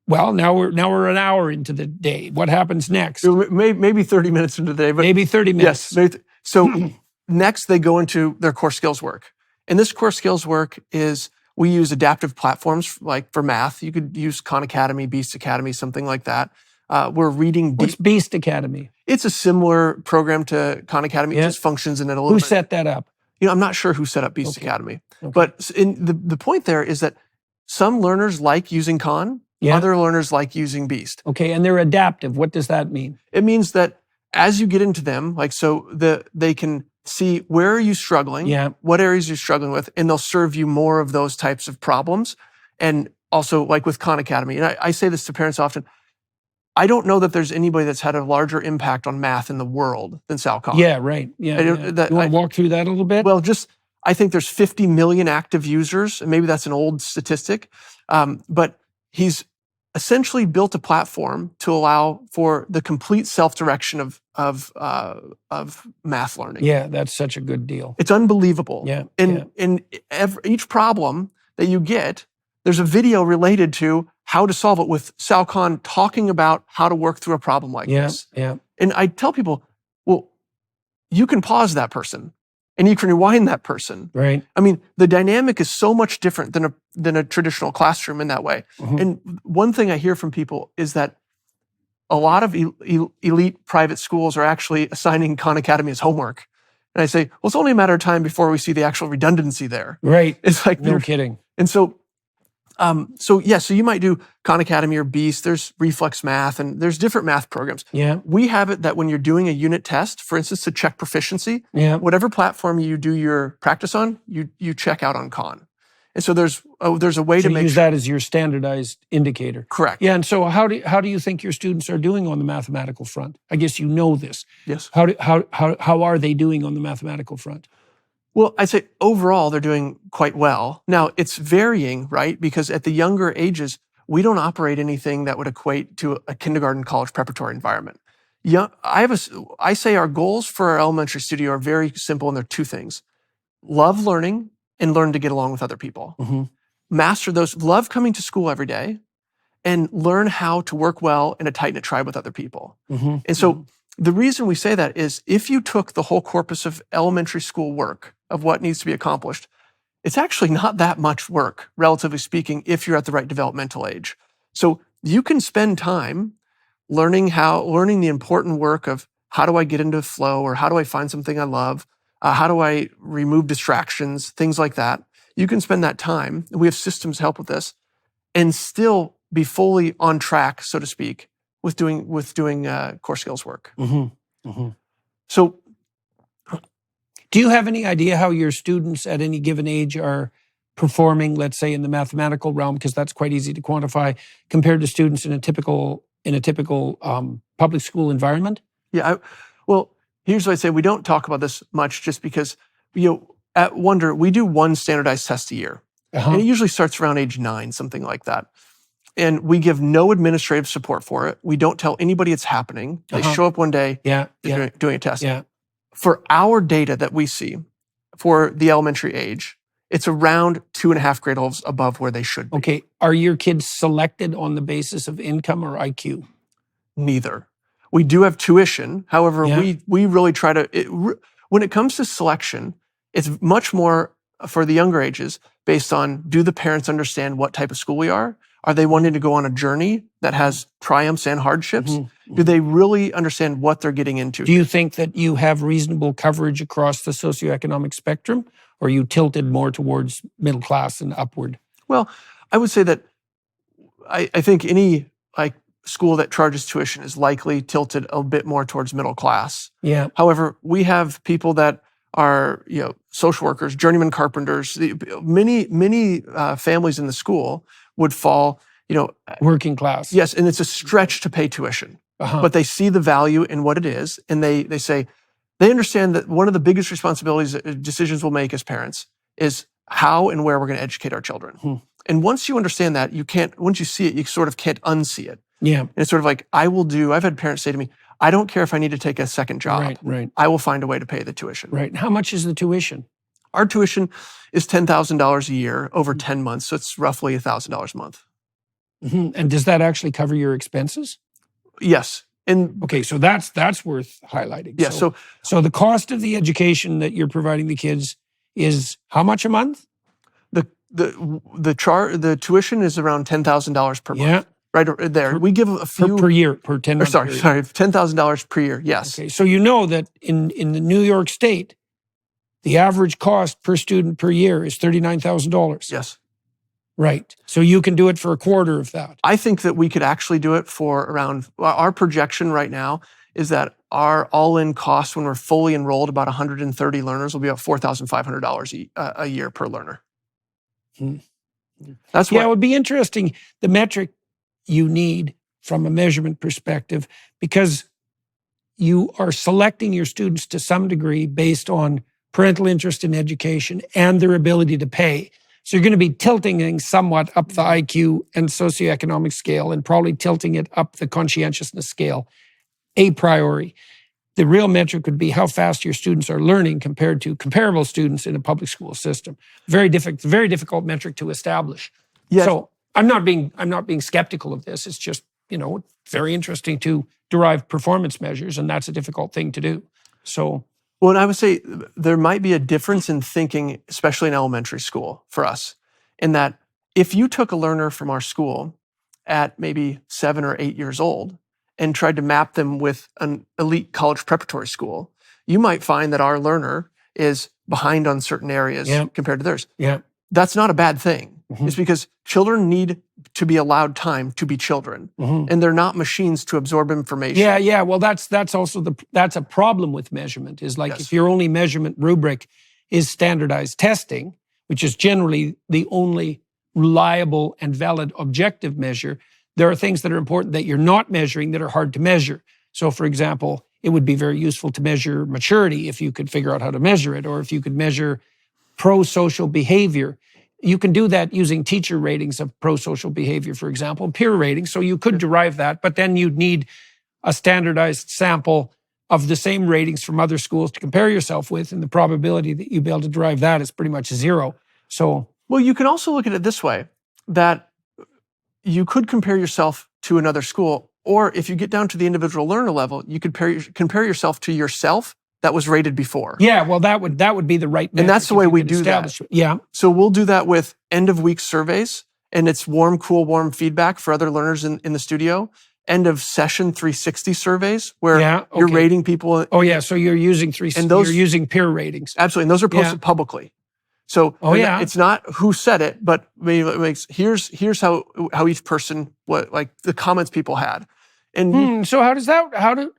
well, now we're an hour into the day. What happens next? Maybe 30 minutes into the day, but maybe 30 minutes. Yes. So next they go into their core skills work. And this core skills work is, we use adaptive platforms like for math. You could use Khan Academy, Beast Academy, something like that. We're reading. What's Beast Academy? It's a similar program to Khan Academy. It just functions in it a little bit. Who set that up? I'm not sure who set up Beast Academy. Okay. But the point there is that some learners like using Khan. Other learners like using Beast. Okay, and they're adaptive. What does that mean? It means that as you get into them, they can see where are you struggling, what areas you're struggling with, and they'll serve you more of those types of problems. And also, like with Khan Academy, and I say this to parents often, I don't know that there's anybody that's had a larger impact on math in the world than Sal Khan. Yeah, right. Yeah. You want to walk through that a little bit? Well, I think there's 50 million active users, and maybe that's an old statistic, but he's essentially built a platform to allow for the complete self-direction of math learning. Yeah, that's such a good deal. It's unbelievable. Yeah. And each problem that you get, there's a video related to how to solve it with Sal Khan talking about how to work through a problem like this. Yeah. And I tell people, well, you can pause that person and you can rewind that person. Right. I mean, the dynamic is so much different than a traditional classroom in that way. Mm-hmm. And one thing I hear from people is that a lot of elite private schools are actually assigning Khan Academy as homework. And I say, well, it's only a matter of time before we see the actual redundancy there. Right. It's like, no kidding. And so you might do Khan Academy or Beast. There's Reflex Math, and there's different math programs. Yeah. We have it that when you're doing a unit test, for instance, to check proficiency, whatever platform you do your practice on, you check out on Khan. And so there's a way to make use that as your standardized indicator. Correct. Yeah. And so how do you think your students are doing on the mathematical front? I guess you know this. Yes. How are they doing on the mathematical front? Well, I'd say overall they're doing quite well. Now, it's varying, right? Because at the younger ages, we don't operate anything that would equate to a kindergarten, college preparatory environment. I say our goals for our elementary studio are very simple, and they're two things: love learning and learn to get along with other people. Mm-hmm. Master those, love coming to school every day, and learn how to work well in a tight-knit tribe with other people. Mm-hmm. And so the reason we say that is if you took the whole corpus of elementary school work, of what needs to be accomplished, it's actually not that much work, relatively speaking, if you're at the right developmental age. So you can spend time learning the important work of how do I get into flow, or how do I find something I love, how do I remove distractions, things like that. You can spend that time, and we have systems to help with this, and still be fully on track, so to speak, with doing core skills work. Mm-hmm. Mm-hmm. So, do you have any idea how your students at any given age are performing, let's say in the mathematical realm, because that's quite easy to quantify, compared to students in a typical public school environment? Yeah. Well, here's what I say. We don't talk about this much just because, at Wonder, we do one standardized test a year. Uh-huh. And it usually starts around age 9, something like that. And we give no administrative support for it. We don't tell anybody it's happening. They show up one day, doing a test. Yeah. For our data that we see for the elementary age, it's around 2.5 grade levels above where they should be. Okay. Are your kids selected on the basis of income or IQ? Neither. We do have tuition. However, we really try to, when it comes to selection, it's much more for the younger ages based on, do the parents understand what type of school we are? Are they wanting to go on a journey that has triumphs and hardships? Mm-hmm. Do they really understand what they're getting into? Do you think that you have reasonable coverage across the socioeconomic spectrum, or are you tilted more towards middle class and upward? Well, I would say that I think any school that charges tuition is likely tilted a bit more towards middle class. Yeah. However, we have people that are social workers, journeyman carpenters. Many families in the school would fall, working class. Yes, and it's a stretch to pay tuition. Uh-huh. But they see the value in what it is, and they say, they understand that one of the biggest responsibilities, decisions we'll make as parents is how and where we're going to educate our children. Hmm. And once you understand that, once you see it, you sort of can't unsee it. Yeah. And it's sort of like, I've had parents say to me, I don't care if I need to take a second job. Right. I will find a way to pay the tuition. Right. How much is the tuition? Our tuition is $10,000 a year over 10 months. So it's roughly $1,000 a month. Mm-hmm. And does that actually cover your expenses? Yes. And okay, so that's worth highlighting. Yeah. So the cost of the education that you're providing the kids is how much a month? The tuition is around $10,000 per month. Yeah. Right there. We give a few per year, per 10 months. Sorry, $10,000 per year. Yes. Okay. So you know that in the New York State, the average cost per student per year is $39,000. Yes. Right. So you can do it for a quarter of that. I think that we could actually do it for around, our projection right now is that our all-in cost when we're fully enrolled, about 130 learners, will be about $4,500 a year per learner. Hmm. That's it would be interesting, the metric you need from a measurement perspective, because you are selecting your students to some degree based on parental interest in education and their ability to pay. So you're going to be tilting things somewhat up the IQ and socioeconomic scale and probably tilting it up the conscientiousness scale a priori. The real metric would be how fast your students are learning compared to comparable students in a public school system. Very difficult metric to establish. Yes. So I'm not being skeptical of this. It's just, very interesting to derive performance measures, and that's a difficult thing to do. So, well, and I would say there might be a difference in thinking, especially in elementary school for us, in that if you took a learner from our school at maybe 7 or 8 years old and tried to map them with an elite college preparatory school, you might find that our learner is behind on certain areas compared to theirs. Yeah. That's not a bad thing. Mm-hmm. It's because children need to be allowed time to be children, and they're not machines to absorb information. Yeah. Well, that's also that's a problem with measurement. Is like if your only measurement rubric is standardized testing, which is generally the only reliable and valid objective measure, there are things that are important that you're not measuring that are hard to measure. So, for example, it would be very useful to measure maturity if you could figure out how to measure it, or if you could measure pro-social behavior. You can do that using teacher ratings of pro-social behavior, for example, peer ratings. So you could derive that, but then you'd need a standardized sample of the same ratings from other schools to compare yourself with, and the probability that you'd be able to derive that is pretty much zero. So, well, you can also look at it this way, that you could compare yourself to another school, or if you get down to the individual learner level, you could compare yourself to yourself that was rated before. Yeah, well, that would be the right metric. And that's the way we do that. Yeah. So we'll do that with end of week surveys, and it's warm, cool, warm feedback for other learners in the studio. End of session 360 surveys where you're rating people. Oh yeah, so you're using you're using peer ratings. Absolutely, and those are posted publicly. So it's not who said it, but here's how each person, like the comments people had. And so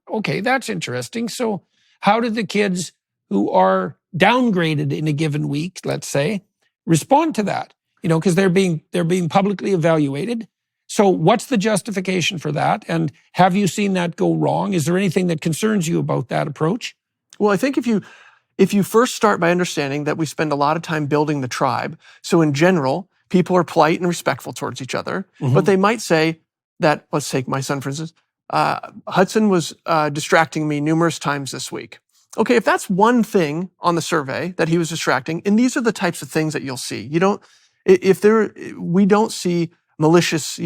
okay, that's interesting. So how did the kids who are downgraded in a given week, let's say, respond to that? Because they're being publicly evaluated. So what's the justification for that? And have you seen that go wrong? Is there anything that concerns you about that approach? Well, I think if you first start by understanding that we spend a lot of time building the tribe, so in general, people are polite and respectful towards each other, but they might say that, let's take my son, for instance, Hudson was distracting me numerous times this week. Okay, if that's one thing on the survey that he was distracting, and these are the types of things that you'll see. We don't see malicious,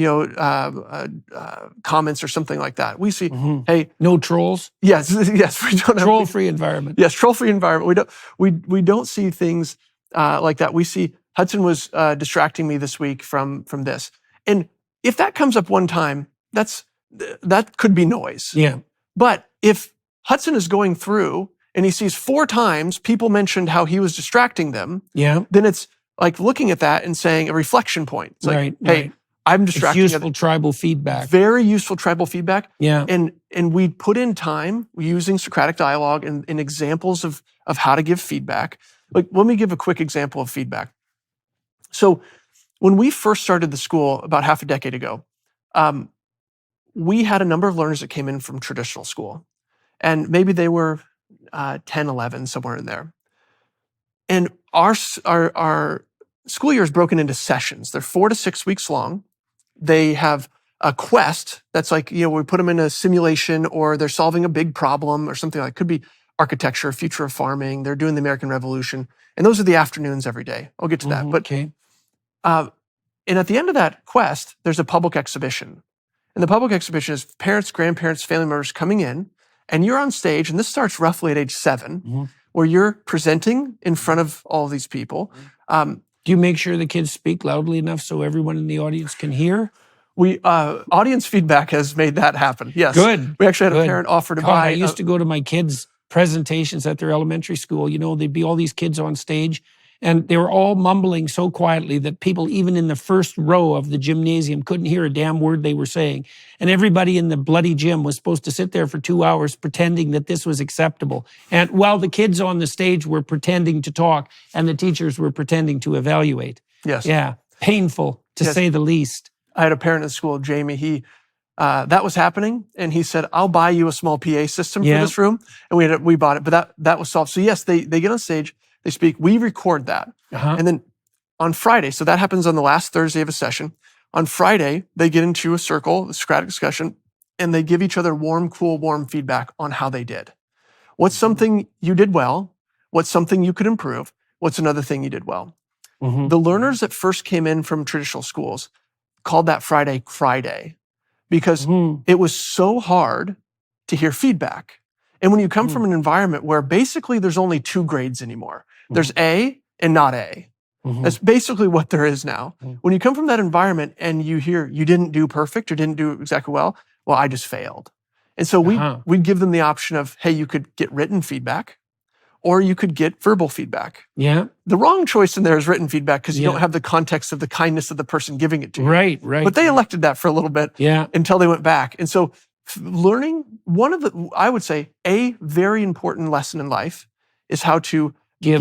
comments or something like that. We see, hey, no trolls. Yes, we don't have troll-free environment. Yes, troll-free environment. We don't see things like that. We see Hudson was distracting me this week from this, and if that comes up one time, that could be noise. Yeah. But if Hudson is going through and he sees 4 times people mentioned how he was distracting them, then it's like looking at that and saying a reflection point. It's like, hey, I'm distracting. It's useful tribal feedback. Very useful tribal feedback. Yeah. And we put in time using Socratic dialogue and examples of how to give feedback. Like, let me give a quick example of feedback. So when we first started the school about half a decade ago, we had a number of learners that came in from traditional school. And maybe they were 10, 11, somewhere in there. And our school year is broken into sessions. They're 4 to 6 weeks long. They have a quest that's like, we put them in a simulation, or they're solving a big problem or something like it. Could be architecture, future of farming. They're doing the American Revolution. And those are the afternoons every day. I'll get to that. But Okay. and at the end of that quest, there's a public exhibition. And the public exhibition is parents, grandparents, family members coming in, and you're on stage, and this starts roughly at age 7, where you're presenting in front of all these people. Do you make sure the kids speak loudly enough so everyone in the audience can hear? We audience feedback has made that happen. Yes. Good. We actually had a parent offer to buy. I used to go to my kids' presentations at their elementary school. There'd be all these kids on stage, and they were all mumbling so quietly that people, even in the first row of the gymnasium, couldn't hear a damn word they were saying. And everybody in the bloody gym was supposed to sit there for 2 hours pretending that this was acceptable. And while the kids on the stage were pretending to talk, and the teachers were pretending to evaluate. Yes. Yeah. Painful, to say the least. I had a parent in school, Jamie. He that was happening, and he said, "I'll buy you a small PA system for this room." And we bought it, but that was solved. So yes, they get on stage, they speak, we record that, and then on Friday. So that happens on the last Thursday of a session. On Friday, they get into a circle, a Socratic discussion, and they give each other warm feedback on how they did. What's something you did well? What's something you could improve? What's another thing you did well? The learners that first came in from traditional schools called that Friday Cry Day, because it was so hard to hear feedback. And when you come from an environment where basically there's only 2 grades anymore, there's A and not A. That's basically what there is now. When you come from that environment and you hear you didn't do perfect or didn't do exactly well, I just failed. And so we'd give them the option of, hey, you could get written feedback, or you could get verbal feedback. Yeah. The wrong choice in there is written feedback, because you don't have the context of the kindness of the person giving it to you. Right. But they elected that for a little bit until they went back. And so learning, I would say, a very important lesson in life is how to give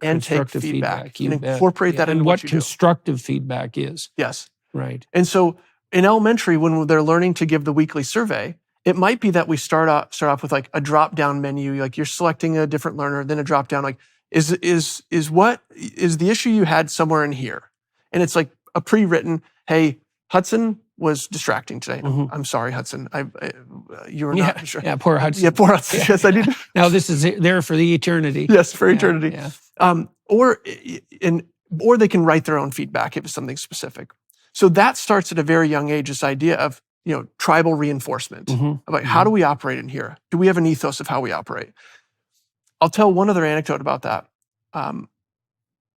and take feedback and incorporate that into what you do. And what constructive feedback is. Yes. Right. And so in elementary, when they're learning to give the weekly survey, it might be that we start off with like a drop-down menu, like you're selecting a different learner, then a drop-down, like is the issue you had somewhere in here? And it's like a pre-written, hey, Hudson was distracting today. I'm sorry, Hudson. You were not sure. Yeah, poor Hudson. Yeah, poor Hudson. Yes, I did. Now this is there for the eternity. Yes, for eternity. Yeah. Or they can write their own feedback if it's something specific. So that starts at a very young age, this idea of tribal reinforcement. About how do we operate in here? Do we have an ethos of how we operate? I'll tell one other anecdote about that.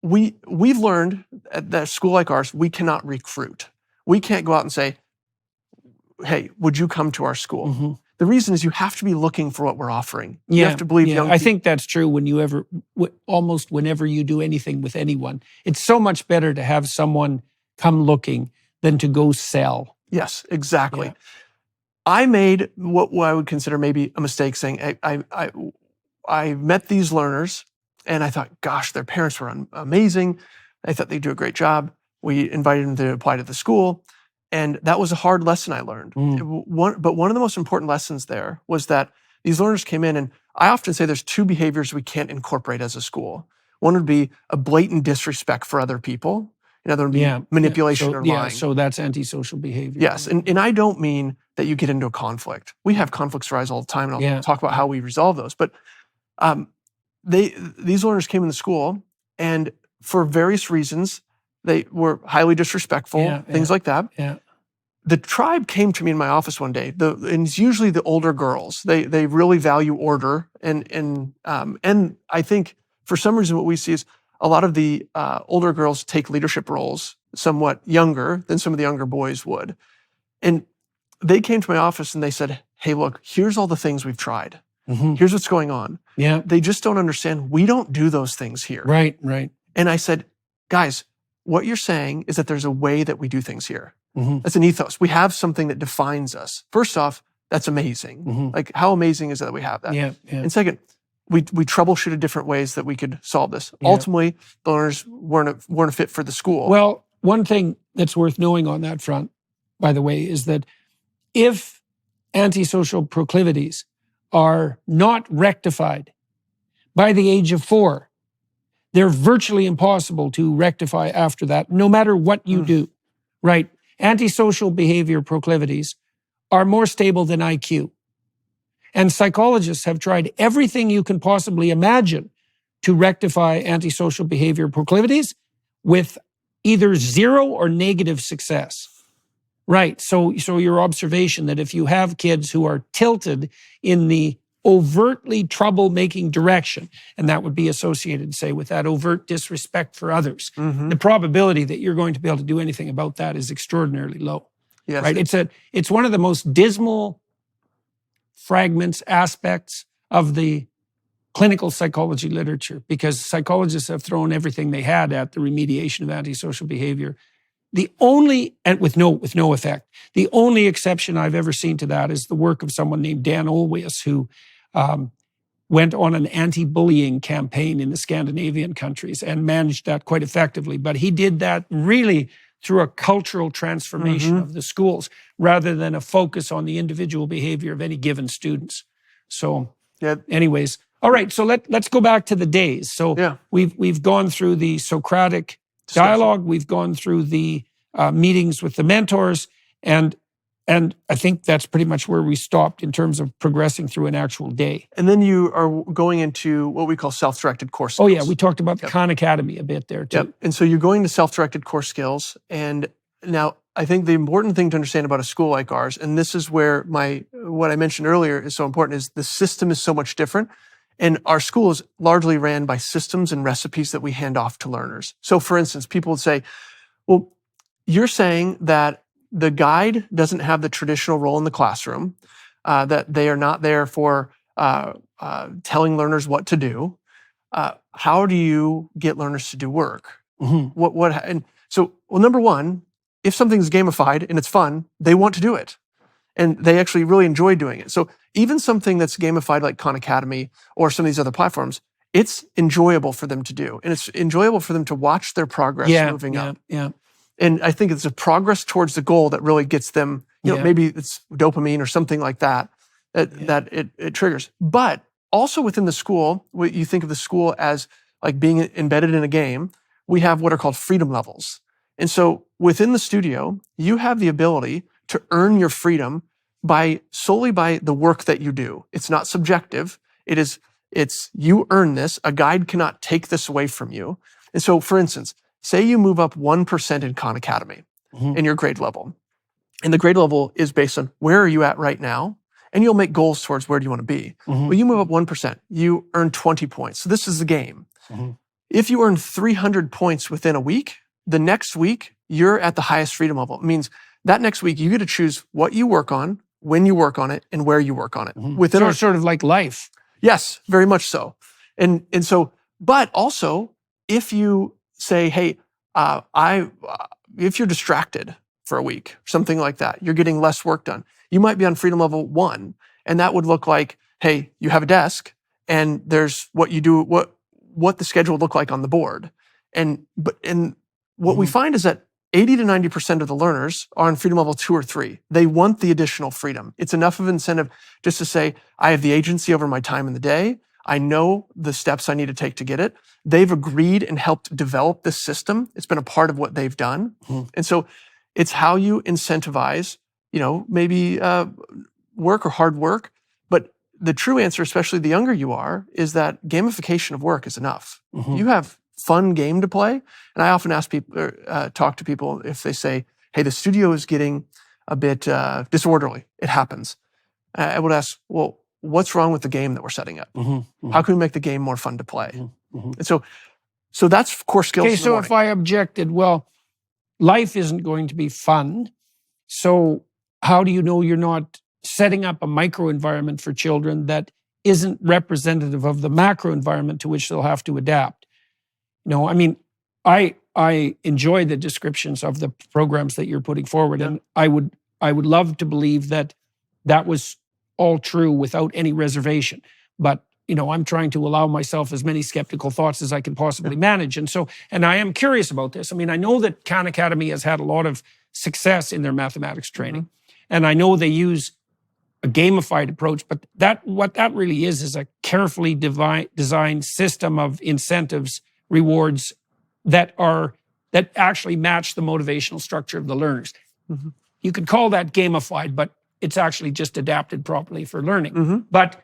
We've learned at a school like ours, we cannot recruit. We can't go out and say, hey, would you come to our school? The reason is you have to be looking for what we're offering. You have to believe young people. I think that's true almost whenever you do anything with anyone. It's so much better to have someone come looking than to go sell. Yes, exactly. Yeah. I made what I would consider maybe a mistake, saying I met these learners and I thought, gosh, their parents were amazing. I thought they'd do a great job. We invited them to apply to the school. And that was a hard lesson I learned. But one of the most important lessons there was that these learners came in, and I often say there's 2 behaviors we can't incorporate as a school. One would be a blatant disrespect for other people. Another would be manipulation or lying. So that's antisocial behavior. Yes, and I don't mean that you get into a conflict. We have conflicts arise all the time, and I'll talk about how we resolve those. But these learners came in the school, and for various reasons, they were highly disrespectful, things like that. Yeah. The tribe came to me in my office one day, and it's usually the older girls. They really value order, and I think for some reason what we see is a lot of the older girls take leadership roles somewhat younger than some of the younger boys would. And they came to my office and they said, hey, look, here's all the things we've tried. Here's what's going on. Yeah. They just don't understand. We don't do those things here. Right. And I said, guys, what you're saying is that there's a way that we do things here. That's an ethos. We have something that defines us. First off, that's amazing. Like, how amazing is it that we have that? Yeah. And second, we troubleshooted different ways that we could solve this. Ultimately, the learners weren't a fit for the school. Well, one thing that's worth knowing on that front, by the way, is that if antisocial proclivities are not rectified by the age of 4, they're virtually impossible to rectify after that, no matter what you do, right? Antisocial behavior proclivities are more stable than IQ. And psychologists have tried everything you can possibly imagine to rectify antisocial behavior proclivities with either zero or negative success. Right. So your observation that if you have kids who are tilted in the overtly troublemaking direction, and that would be associated, say, with that overt disrespect for others, the probability that you're going to be able to do anything about that is extraordinarily low. Yes. Right. It's one of the most dismal fragments, aspects of the clinical psychology literature, because psychologists have thrown everything they had at the remediation of antisocial behavior. The only, and with no effect, the only exception I've ever seen to that is the work of someone named Dan Olweus, who went on an anti-bullying campaign in the Scandinavian countries and managed that quite effectively. But he did that really through a cultural transformation of the schools, rather than a focus on the individual behavior of any given students. So anyways, all right, so let's go back to the days. So we've gone through the Socratic dialogue, we've gone through the meetings with the mentors, and I think that's pretty much where we stopped in terms of progressing through an actual day. And then you are going into what we call self-directed core skills. Oh yeah, we talked about the Khan Academy a bit there too. And so you're going to self-directed core skills. And now I think the important thing to understand about a school like ours, and this is where what I mentioned earlier is so important, is the system is so much different. And our school is largely ran by systems and recipes that we hand off to learners. So for instance, people would say, well, you're saying that the guide doesn't have the traditional role in the classroom, that they are not there for telling learners what to do. How do you get learners to do work? And so, well, number one, if something's gamified and it's fun, they want to do it. And they actually really enjoy doing it. So even something that's gamified like Khan Academy or some of these other platforms, it's enjoyable for them to do. And it's enjoyable for them to watch their progress moving up. And I think it's a progress towards the goal that really gets them, maybe it's dopamine or something like that, that it triggers. But also within the school, you think of the school as like being embedded in a game, we have what are called freedom levels. And so within the studio, you have the ability to earn your freedom solely by the work that you do. It's not subjective. It's you earn this. A guide cannot take this away from you. And so, for instance, say you move up 1% in Khan Academy in your grade level. And the grade level is based on where are you at right now? And you'll make goals towards where do you want to be. Well, you move up 1%, you earn 20 points. So this is the game. If you earn 300 points within a week, the next week, you're at the highest freedom level. It means that next week, you get to choose what you work on, when you work on it, and where you work on it. Within sort of like life. Yes, very much so. And so, but also, if you say, hey, if you're distracted for a week, something like that, you're getting less work done. You might be on freedom level 1, and that would look like, hey, you have a desk, and there's what you do, what the schedule would look like on the board. And what we find is that 80 to 90% of the learners are on freedom level 2 or 3. They want the additional freedom. It's enough of an incentive just to say, I have the agency over my time in the day. I know the steps I need to take to get it. They've agreed and helped develop this system. It's been a part of what they've done. And so it's how you incentivize, maybe work or hard work. But the true answer, especially the younger you are, is that gamification of work is enough. You have fun game to play. And I often ask people, talk to people if they say, hey, the studio is getting a bit disorderly. It happens. I would ask, well, what's wrong with the game that we're setting up? How can we make the game more fun to play? And so that's core skills. Okay, so if I objected, well, life isn't going to be fun. So how do you know you're not setting up a micro environment for children that isn't representative of the macro environment to which they'll have to adapt? I mean, I enjoy the descriptions of the programs that you're putting forward, and I would love to believe that was all true without any reservation. But I'm trying to allow myself as many skeptical thoughts as I can possibly manage, and I am curious about this. I mean, I know that Khan Academy has had a lot of success in their mathematics training, and I know they use a gamified approach, but what that really is a carefully designed system of incentives rewards that actually match the motivational structure of the learners. Mhm. You could call that gamified, but it's actually just adapted properly for learning. Mhm. But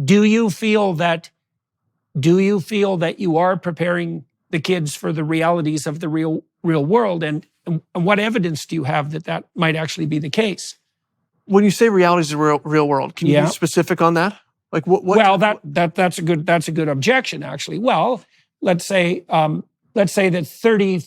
do you feel that you are preparing the kids for the realities of the real world, and what evidence do you have that might actually be the case? When you say realities of the real world, can you be specific on that? Like what? Well, that's a good objection, actually. Well, let's say that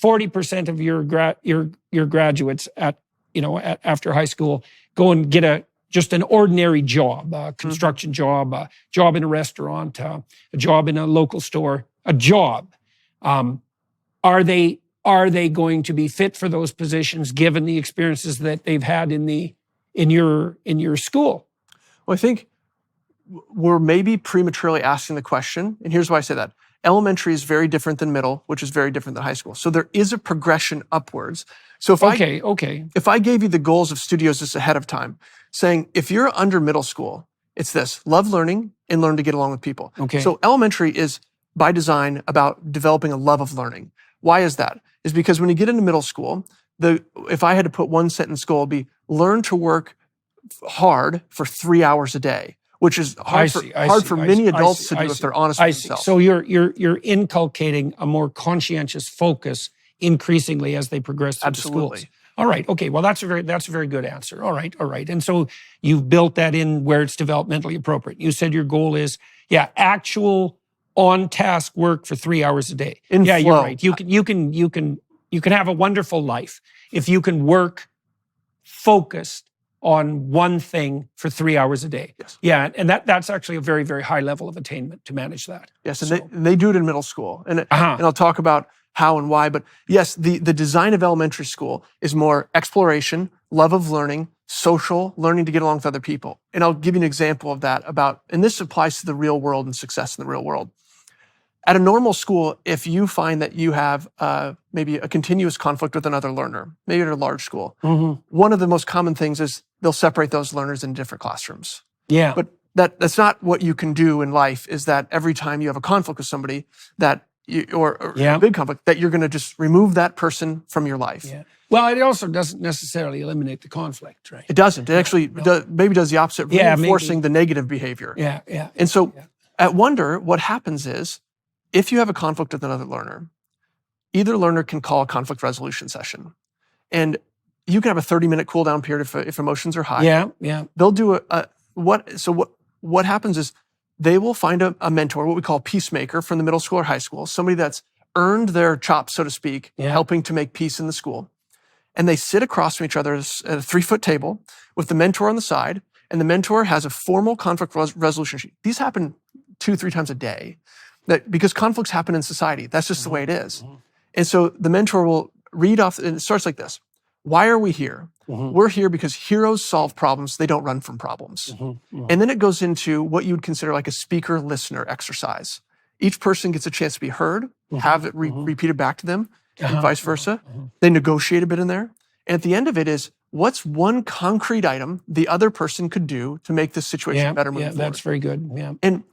40% of your graduates after high school go and get just an ordinary job, a construction job, a job in a restaurant, a job in a local store, a job. Are they going to be fit for those positions given the experiences that they've had in your school? Well, I think we're maybe prematurely asking the question, and here's why I say that. Elementary is very different than middle, which is very different than high school. So there is a progression upwards. So if I gave you the goals of Studiosis ahead of time, saying if you're under middle school, it's this: love learning and learn to get along with people. Okay. So elementary is by design about developing a love of learning. Why is that? Is because when you get into middle school, if I had to put one sentence goal, it'd be learn to work hard for 3 hours a day, which is hard for many adults to do if they're honest with themselves. So you're inculcating a more conscientious focus increasingly as they progress through the schools. All right. Okay. Well, that's a very good answer. All right. And so you've built that in where it's developmentally appropriate. You said your goal is, actual on-task work for 3 hours a day. Flow. You're right. You can have a wonderful life if you can work focused on one thing for 3 hours a day. Yes. Yeah, and that's actually a very, very high level of attainment to manage that. Yes, and they do it in middle school. And I'll talk about how and why. But yes, the design of elementary school is more exploration, love of learning, social, learning to get along with other people. And I'll give you an example of that and this applies to the real world and success in the real world. At a normal school, if you find that you have maybe a continuous conflict with another learner, maybe at a large school, one of the most common things is they'll separate those learners in different classrooms. Yeah. But that's not what you can do in life, is that every time you have a conflict with somebody or a big conflict, that you're going to just remove that person from your life. Yeah. Well, it also doesn't necessarily eliminate the conflict, right? It doesn't. It actually maybe does the opposite, reinforcing the negative behavior. Yeah. And so at Wonder, what happens is, if you have a conflict with another learner, either learner can call a conflict resolution session. And you can have a 30-minute cool down period if emotions are high. Yeah. They'll do what happens is they will find a mentor, what we call peacemaker from the middle school or high school, somebody that's earned their chops, so to speak, helping to make peace in the school. And they sit across from each other at a 3-foot table with the mentor on the side, and the mentor has a formal conflict resolution sheet. These happen 2-3 times a day. Because conflicts happen in society. That's just the way it is. And so the mentor will read off, and it starts like this. Why are we here? We're here because heroes solve problems. They don't run from problems. And then it goes into what you would consider like a speaker-listener exercise. Each person gets a chance to be heard, have it repeated back to them, and vice versa. They negotiate a bit in there. And at the end of it is, what's one concrete item the other person could do to make this situation better moving forward? That's very good. Yeah. And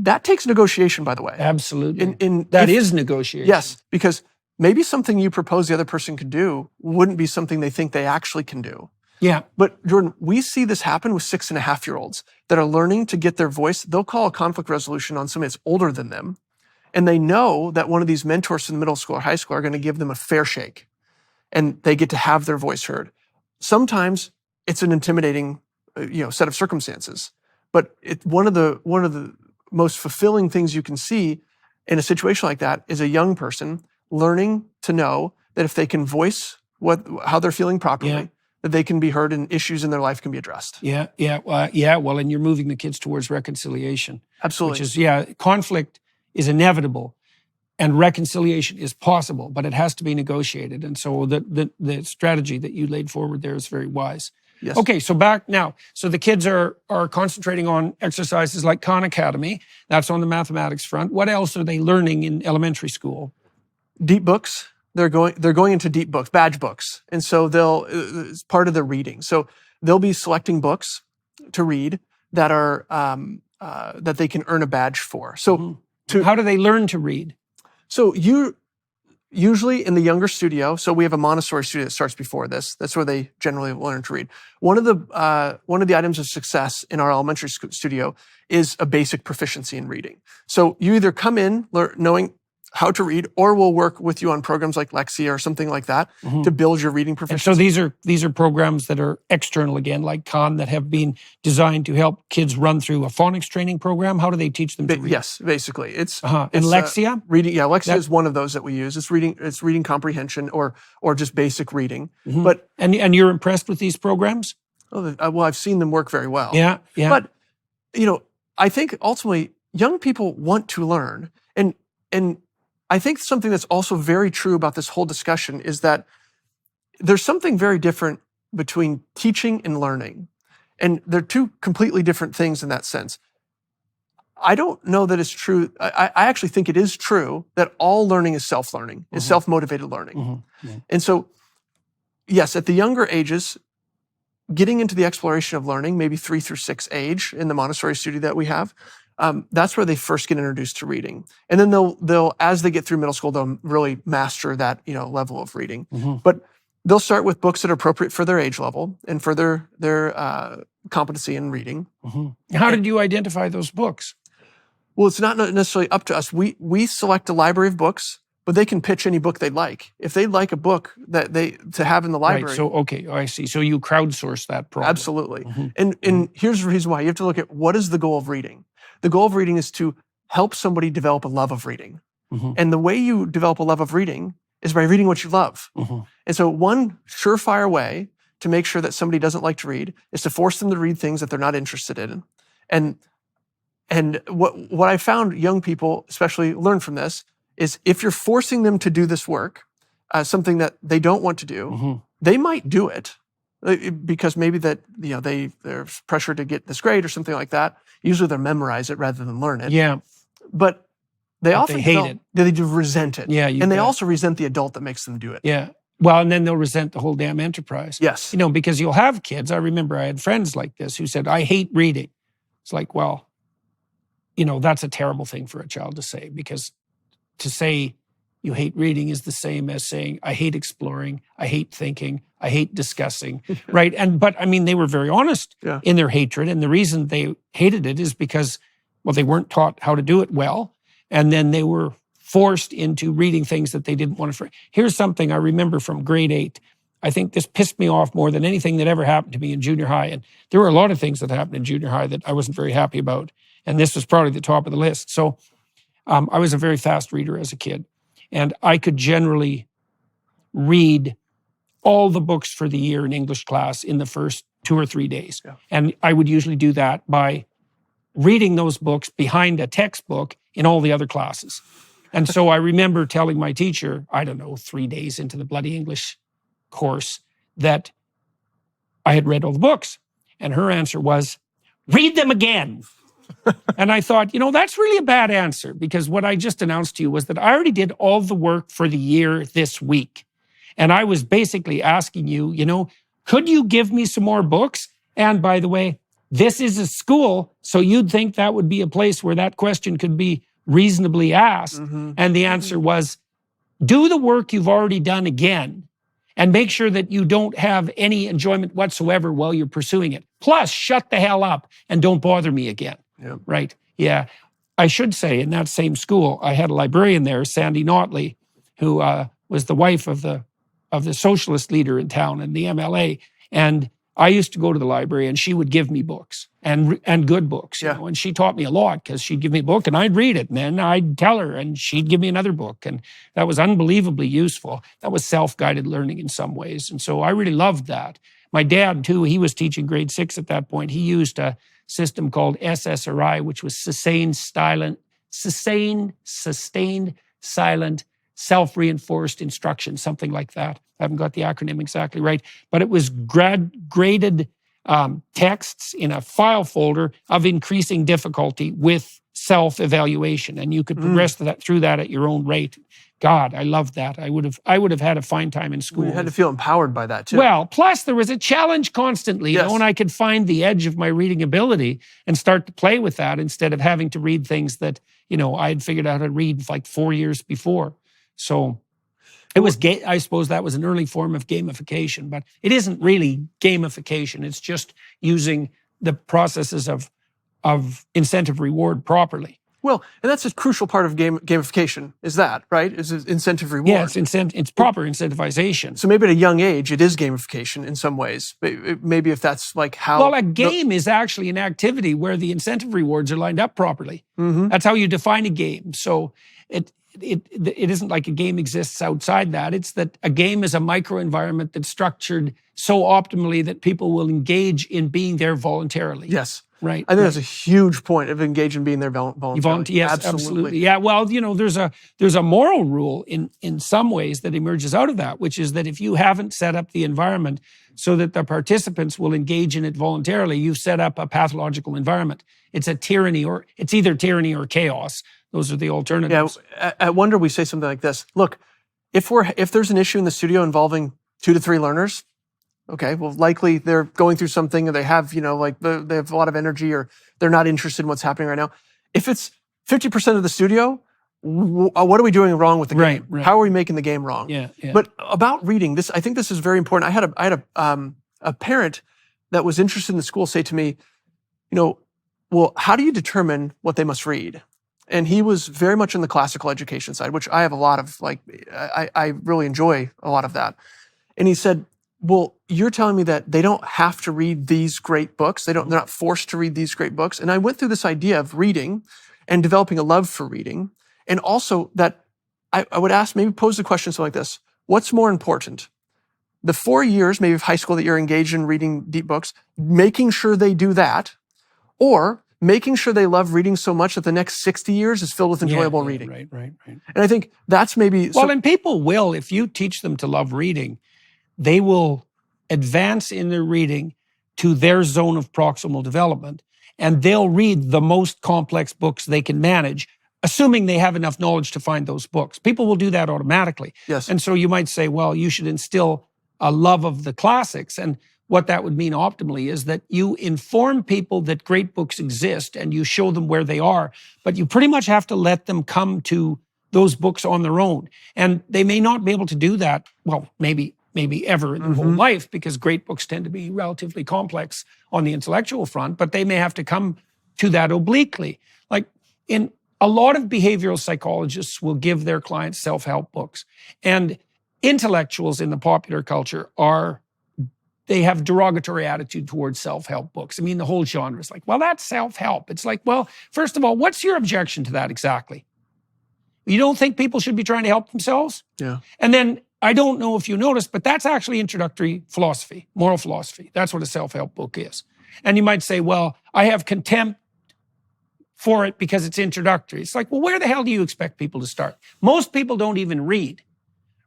that takes negotiation, by the way. Absolutely. That is negotiation. Yes, because maybe something you propose the other person could do wouldn't be something they think they actually can do. Yeah. But Jordan, we see this happen with 6.5-year-olds that are learning to get their voice. They'll call a conflict resolution on somebody that's older than them. And they know that one of these mentors in the middle school or high school are going to give them a fair shake. And they get to have their voice heard. Sometimes it's an intimidating set of circumstances. But one of the most fulfilling things you can see in a situation like that is a young person learning to know that if they can voice how they're feeling properly, that they can be heard and issues in their life can be addressed. Well, and you're moving the kids towards reconciliation. Absolutely. Which is, conflict is inevitable and reconciliation is possible, but it has to be negotiated. And so the strategy that you laid forward there is very wise. Yes. Okay, so back now. So the kids are concentrating on exercises like Khan Academy. That's on the mathematics front. What else are they learning in elementary school? Deep books. They're going into deep books, badge books. And so it's part of the reading. So they'll be selecting books to read that are that they can earn a badge for. So how do they learn to read? So you usually in the younger studio, so we have a Montessori studio that starts before this. That's where they generally learn to read. One of the items of success in our elementary studio is a basic proficiency in reading. So you either come in knowing how to read, or we'll work with you on programs like Lexia or something like that to build your reading proficiency. And so these are programs that are external again, like Khan, that have been designed to help kids run through a phonics training program. How do they teach them to read? Yes, basically. It's and Lexia? Reading, yeah, Lexia is one of those that we use. It's reading comprehension or just basic reading. But and you're impressed with these programs? Well, I've seen them work very well. Yeah. But I think ultimately young people want to learn, and I think something that's also very true about this whole discussion is that there's something very different between teaching and learning. And they're two completely different things in that sense. I don't know that it's true. I actually think it is true that all learning is self-learning, is self-motivated learning. And so, yes, at the younger ages, getting into the exploration of learning, maybe 3 through 6 age in the Montessori studio that we have, that's where they first get introduced to reading. And then they'll as they get through middle school, they'll really master that, level of reading. But they'll start with books that are appropriate for their age level and for their competency in reading. How did you identify those books? Well, it's not necessarily up to us. We select a library of books, but they can pitch any book they'd like. If they'd like a book that to have in the library. Right. So, okay, I see. So you crowdsource that problem. Absolutely. And here's the reason why. You have to look at what is the goal of reading. The goal of reading is to help somebody develop a love of reading. And the way you develop a love of reading is by reading what you love. And so one surefire way to make sure that somebody doesn't like to read is to force them to read things that they're not interested in. And what I found young people especially learn from this is if you're forcing them to do this work, something that they don't want to do, they might do it because maybe that there's pressure to get this grade or something like that. Usually they memorize it rather than learn it. Yeah. But they often hate it. They do resent it. Yeah. And they also resent the adult that makes them do it. Yeah. Well, and then they'll resent the whole damn enterprise. Yes. Because you'll have kids. I remember I had friends like this who said, I hate reading. It's like, well, that's a terrible thing for a child to say, because to say you hate reading is the same as saying, I hate exploring, I hate thinking, I hate discussing, right? But they were very honest in their hatred. And the reason they hated it is because, well, they weren't taught how to do it well. And then they were forced into reading things that they didn't want to. Here's something I remember from grade 8. I think this pissed me off more than anything that ever happened to me in junior high. And there were a lot of things that happened in junior high that I wasn't very happy about. And this was probably the top of the list. So I was a very fast reader as a kid. And I could generally read all the books for the year in English class in the first 2 or 3 days. Yeah. And I would usually do that by reading those books behind a textbook in all the other classes. And so I remember telling my teacher, 3 days into the bloody English course, that I had read all the books. And her answer was, read them again. And I thought, that's really a bad answer, because what I just announced to you was that I already did all the work for the year this week. And I was basically asking you, could you give me some more books? And by the way, this is a school, so you'd think that would be a place where that question could be reasonably asked. And the answer was, do the work you've already done again, and make sure that you don't have any enjoyment whatsoever while you're pursuing it. Plus, shut the hell up and don't bother me again. Yep. Right? Yeah. I should say, in that same school, I had a librarian there, Sandy Notley, who was the wife of the socialist leader in town and the MLA. And I used to go to the library, and she would give me books and good books. You know? And she taught me a lot, because she'd give me a book and I'd read it, and then I'd tell her and she'd give me another book. And that was unbelievably useful. That was self-guided learning in some ways. And so I really loved that. My dad, too, he was teaching grade 6 at that point. He used a system called SSRI, which was sustained, silent, self-reinforced instruction, something like that. I haven't got the acronym exactly right, but it was graded texts in a file folder of increasing difficulty with self-evaluation, and you could progress through that at your own rate. God, I loved that. I would have had a fine time in school. You had to feel empowered by that too. Well, plus there was a challenge constantly, and I could find the edge of my reading ability and start to play with that instead of having to read things that, I had figured out how to read like 4 years before. So it was, I suppose that was an early form of gamification, but it isn't really gamification. It's just using the processes of incentive reward properly. Well, and that's a crucial part of gamification, is that, right? Is incentive reward. Yeah, it's proper incentivization. So maybe at a young age, it is gamification in some ways. Maybe if that's like how... Well, a game is actually an activity where the incentive rewards are lined up properly. That's how you define a game. So it isn't like a game exists outside that. It's that a game is a microenvironment that's structured so optimally that people will engage in being there voluntarily. Yes. Right. I think that's a huge point of engaging being there voluntarily. Yes, absolutely. Yeah. Well, there's a moral rule in some ways that emerges out of that, which is that if you haven't set up the environment so that the participants will engage in it voluntarily, you've set up a pathological environment. It's a tyranny, or it's either tyranny or chaos. Those are the alternatives. Yeah. At Wonder, we say something like this: look, if there's an issue in the studio involving 2 to 3 learners, okay, well, likely they're going through something, or they have, they have a lot of energy, or they're not interested in what's happening right now. If it's 50% of the studio, what are we doing wrong with the game? Right. How are we making the game wrong? Yeah. But about reading, I think this is very important. I had a parent that was interested in the school say to me, well, how do you determine what they must read? And he was very much in the classical education side, which I have a lot of, I really enjoy a lot of that. And he said, well, you're telling me that they don't have to read these great books. They're not forced to read these great books. And I went through this idea of reading and developing a love for reading. And also that I would pose the question something like this: what's more important? The 4 years, maybe of high school, that you're engaged in reading deep books, making sure they do that, or making sure they love reading so much that the next 60 years is filled with enjoyable reading. Right. And I think that's maybe... Well, and people will, if you teach them to love reading, they will advance in their reading to their zone of proximal development, and they'll read the most complex books they can manage, assuming they have enough knowledge to find those books. People will do that automatically. Yes. And so you might say, well, you should instill a love of the classics. And what that would mean optimally is that you inform people that great books exist and you show them where they are, but you pretty much have to let them come to those books on their own. And they may not be able to do that, well, maybe ever in their whole life, because great books tend to be relatively complex on the intellectual front, but they may have to come to that obliquely. Like in a lot of behavioral psychologists will give their clients self-help books, and intellectuals in the popular culture they have derogatory attitude towards self-help books. I mean, the whole genre is like, well, that's self-help. It's like, well, first of all, what's your objection to that exactly? You don't think people should be trying to help themselves? Yeah. And then, I don't know if you noticed, but that's actually introductory philosophy, moral philosophy. That's what a self-help book is. And you might say, well, I have contempt for it because it's introductory. It's like, well, where the hell do you expect people to start? Most people don't even read,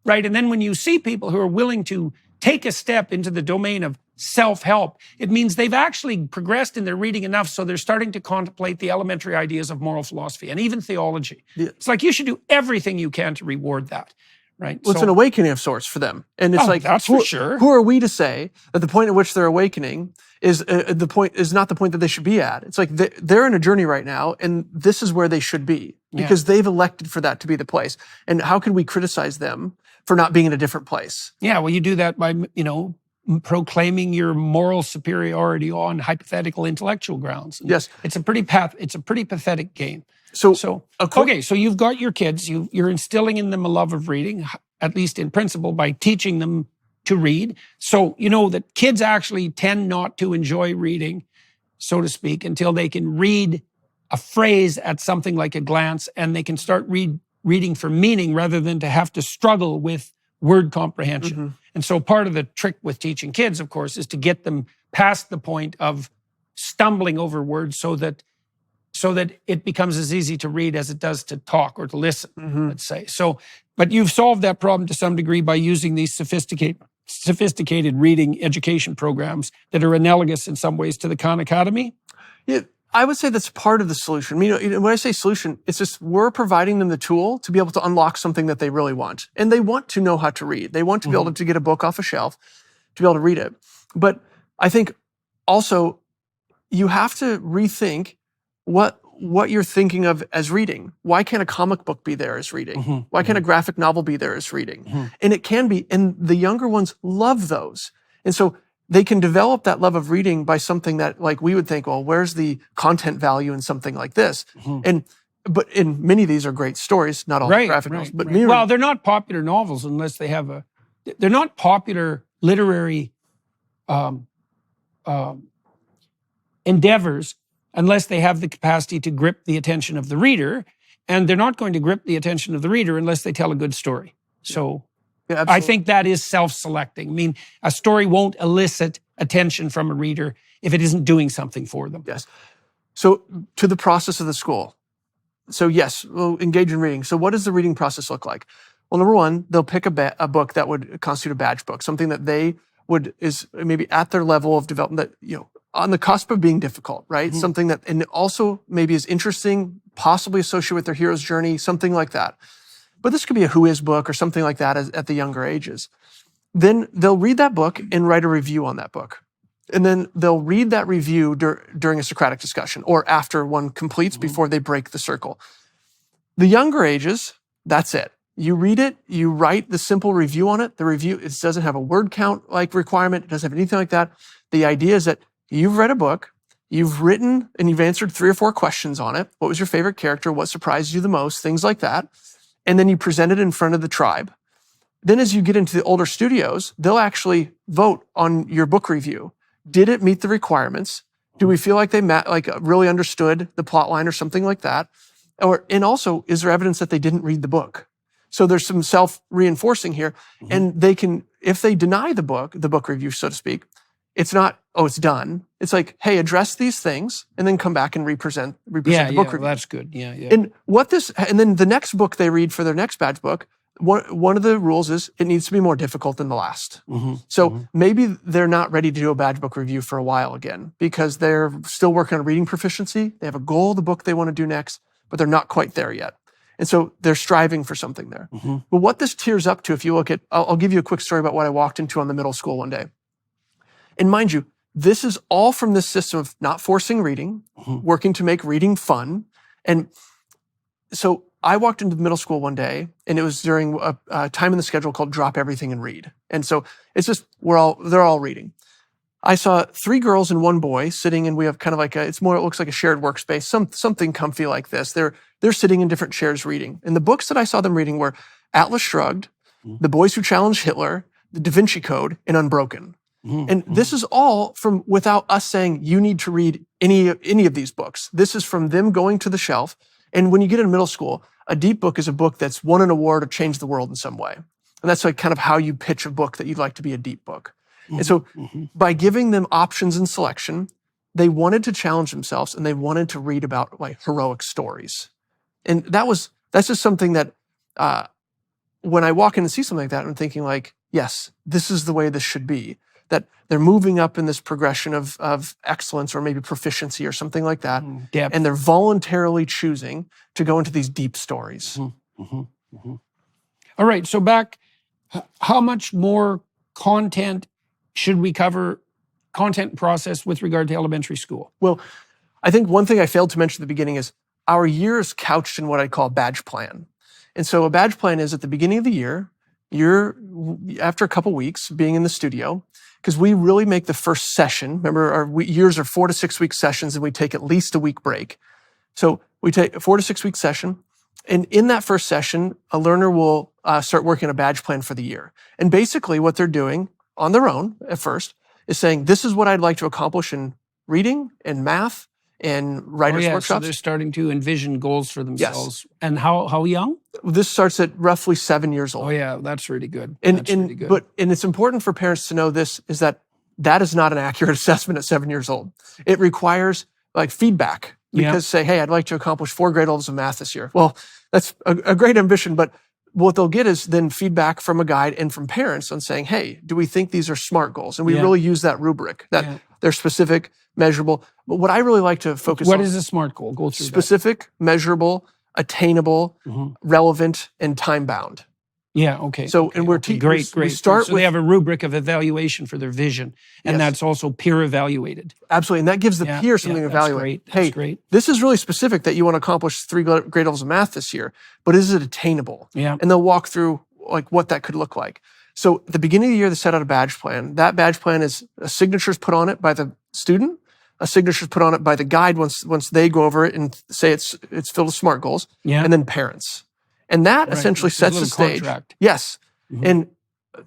right? And then when you see people who are willing to take a step into the domain of self-help, it means they've actually progressed in their reading enough so they're starting to contemplate the elementary ideas of moral philosophy and even theology. Yeah. It's like you should do everything you can to reward that. Right. Well, it's an awakening of sorts for them. And it's that's for sure. Who are we to say that the point at which they're awakening is not the point that they should be at? It's like they're in a journey right now, and this is where they should be because they've elected for that to be the place. And how can we criticize them for not being in a different place? Yeah, well, you do that by, proclaiming your moral superiority on hypothetical intellectual grounds. And yes. It's a pretty pathetic game. So you've got your kids, you're instilling in them a love of reading, at least in principle, by teaching them to read. So you know that kids actually tend not to enjoy reading, so to speak, until they can read a phrase at something like a glance, and they can start reading for meaning rather than to have to struggle with word comprehension. Mm-hmm. And so part of the trick with teaching kids, of course, is to get them past the point of stumbling over words so that it becomes as easy to read as it does to talk or to listen, let's say. So, but you've solved that problem to some degree by using these sophisticated reading education programs that are analogous in some ways to the Khan Academy. Yeah, I would say that's part of the solution. When I say solution, it's just we're providing them the tool to be able to unlock something that they really want. And they want to know how to read. They want to be able to get a book off a shelf, to be able to read it. But I think also you have to rethink what you're thinking of as reading. Why can't a comic book be there as reading? Why can't a graphic novel be there as reading? And it can be, and the younger ones love those. And so they can develop that love of reading by something that, like, we would think, well, where's the content value in something like this? But in many of these are great stories, not all graphic novels. But well, they're not popular novels unless they have they're not popular literary endeavors unless they have the capacity to grip the attention of the reader, and they're not going to grip the attention of the reader unless they tell a good story. So I think that is self-selecting. I mean, a story won't elicit attention from a reader if it isn't doing something for them. Yes. So to the process of the school. So yes, we'll engage in reading. So what does the reading process look like? Well, number one, they'll pick a book that would constitute a badge book, something that they is maybe at their level of development, that, on the cusp of being difficult, right? Something that, and also maybe is interesting, possibly associated with their hero's journey, something like that. But this could be a who is book or something like that at the younger ages. Then they'll read that book and write a review on that book. And then they'll read that review during a Socratic discussion or after one completes before they break the circle. The younger ages, that's it. You read it, you write the simple review on it. The review, it doesn't have a word count like requirement. It doesn't have anything like that. The idea is that you've read a book, you've written and you've answered 3 or 4 questions on it. What was your favorite character? What surprised you the most? Things like that. And then you present it in front of the tribe. Then as you get into the older studios, they'll actually vote on your book review. Did it meet the requirements? Do we feel like they really understood the plot line or something like that? And also, is there evidence that they didn't read the book? So there's some self-reinforcing here. And they can, if they deny the book review, so to speak, it's not, oh, it's done. It's like, hey, address these things and then come back and represent the book review. Well, that's good. Yeah. And then the next book they read for their next badge book, one of the rules is it needs to be more difficult than the last. So maybe they're not ready to do a badge book review for a while again because they're still working on reading proficiency. They have a goal of the book they want to do next, but they're not quite there yet. And so they're striving for something there. But what this tiers up to, if you look at, I'll give you a quick story about what I walked into on the middle school one day. And mind you, this is all from this system of not forcing reading, working to make reading fun. And so I walked into the middle school one day, and it was during a time in the schedule called Drop Everything and Read. And so it's just, they're all reading. I saw 3 girls and 1 boy sitting, and we have kind of like it looks like a shared workspace, something comfy like this. They're sitting in different chairs reading. And the books that I saw them reading were Atlas Shrugged, The Boys Who Challenged Hitler, The Da Vinci Code, and Unbroken. And this is all from without us saying you need to read any of these books. This is from them going to the shelf. And when you get in middle school, a deep book is a book that's won an award or changed the world in some way. And that's like kind of how you pitch a book that you'd like to be a deep book. And so by giving them options and selection, they wanted to challenge themselves and they wanted to read about like heroic stories. And that's just something that when I walk in and see something like that, I'm thinking like, yes, this is the way this should be. That they're moving up in this progression of excellence or maybe proficiency or something like that. And they're voluntarily choosing to go into these deep stories. All right, so back, how much more content should we cover, content process with regard to elementary school? Well, I think one thing I failed to mention at the beginning is our year is couched in what I call a badge plan. And so a badge plan is at the beginning of the year, after a couple weeks being in the studio, because we really make the first session. Remember, our years are 4 to 6 week sessions, and we take at least a week break. So we take a 4 to 6 week session. And in that first session, a learner will start working on a badge plan for the year. And basically what they're doing on their own at first is saying, this is what I'd like to accomplish in reading and math and writers' workshops. So they're starting to envision goals for themselves. Yes. And how young? This starts at roughly 7 years old. Oh yeah, that's really good. Really good. And it's important for parents to know this, is that is not an accurate assessment at 7 years old. It requires like feedback. Because say, hey, I'd like to accomplish 4 grade levels of math this year. Well, that's a great ambition, but what they'll get is then feedback from a guide and from parents on saying, hey, do we think these are SMART goals? And we really use that rubric, that they're specific, measurable. But what I really like to focus on— What is a SMART goal? Go through specific, measurable, attainable, relevant, and time-bound. Yeah, okay. So, okay, and we're okay, great. we So start they with, have a rubric of evaluation for their vision, and yes, that's also peer evaluated. absolutely. And that gives the Yeah, peer yeah, something to that's evaluate. great. That's Hey, great. this is really specific that you want to accomplish 3 grade levels of math this year, but is it attainable? Yeah, And they'll walk through like what that could look like. So at the beginning of the year, they set out a badge plan. That badge plan is a signature's put on it by the student, a signature's put on it by the guide once they go over it and say it's filled with SMART goals, yeah. and then parents. And that Right, essentially like there's a sets the little stage. contract. Yes. Mhm. And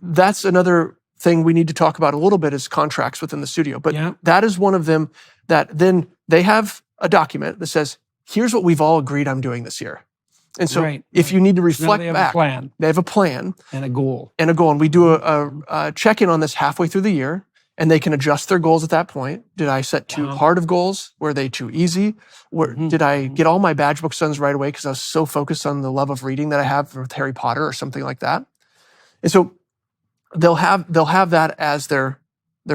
that's another thing we need to talk about a little bit is contracts within the studio. But Yeah. that is one of them that then they have a document that says, here's what we've all agreed I'm doing this year. And so Right, if you need to Now reflect they have back, a plan they have a plan and a goal. and a goal. And we do a check-in on this halfway through the year, and they can adjust their goals at that point. Did I set too Wow. hard of goals? Were they too easy? Mhm, Did I mhm. get all my badge books done right away because I was so focused on the love of reading that I have with Harry Potter or something like that? And so they'll have that as their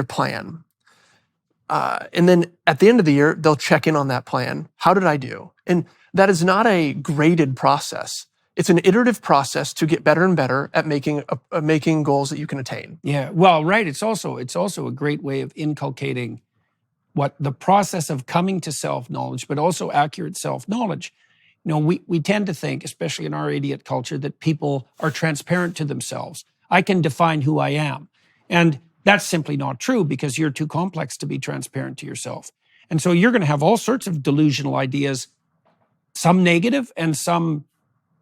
plan. And then at the end of the year, they'll check in on that plan. How did I do? And that is not a graded process. It's an iterative process to get better and better at making goals that you can attain. Yeah, well, right. It's also a great way of inculcating what the process of coming to self-knowledge, but also accurate self-knowledge. You know, we tend to think, especially in our idiot culture, that people are transparent to themselves. I can define who I am. And that's simply not true because you're too complex to be transparent to yourself. And so you're going to have all sorts of delusional ideas, some negative and some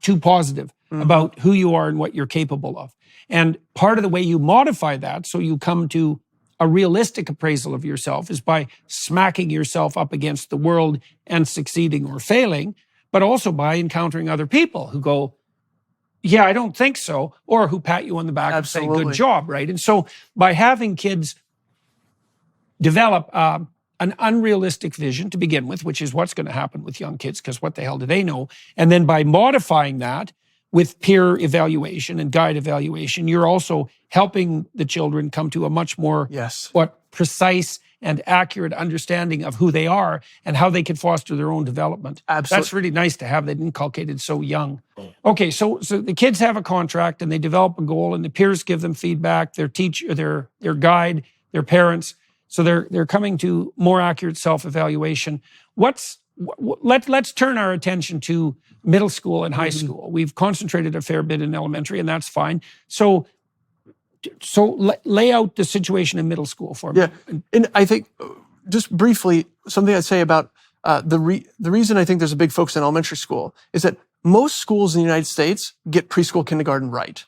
too positive, about who you are and what you're capable of. And part of the way you modify that so you come to a realistic appraisal of yourself is by smacking yourself up against the world and succeeding or failing, but also by encountering other people who go, yeah, I don't think so, or who pat you on the back and say, Absolutely. good job, right? And so by having kids develop an unrealistic vision to begin with, which is what's going to happen with young kids, because what the hell do they know? And then by modifying that with peer evaluation and guide evaluation, you're also helping the children come to a much more Yes. precise and accurate understanding of who they are and how they can foster their own development. Absolutely. That's really nice to have that inculcated so young. Okay, so the kids have a contract and they develop a goal, and the peers give them feedback, their teacher, their guide, their parents. So they're coming to more accurate self-evaluation. Let's turn our attention to middle school and high school. We've concentrated a fair bit in elementary, and that's fine. So lay out the situation in middle school for me. Yeah. And I think just briefly, something I'd say about the reason I think there's a big focus in elementary school is that most schools in the United States get preschool, kindergarten right.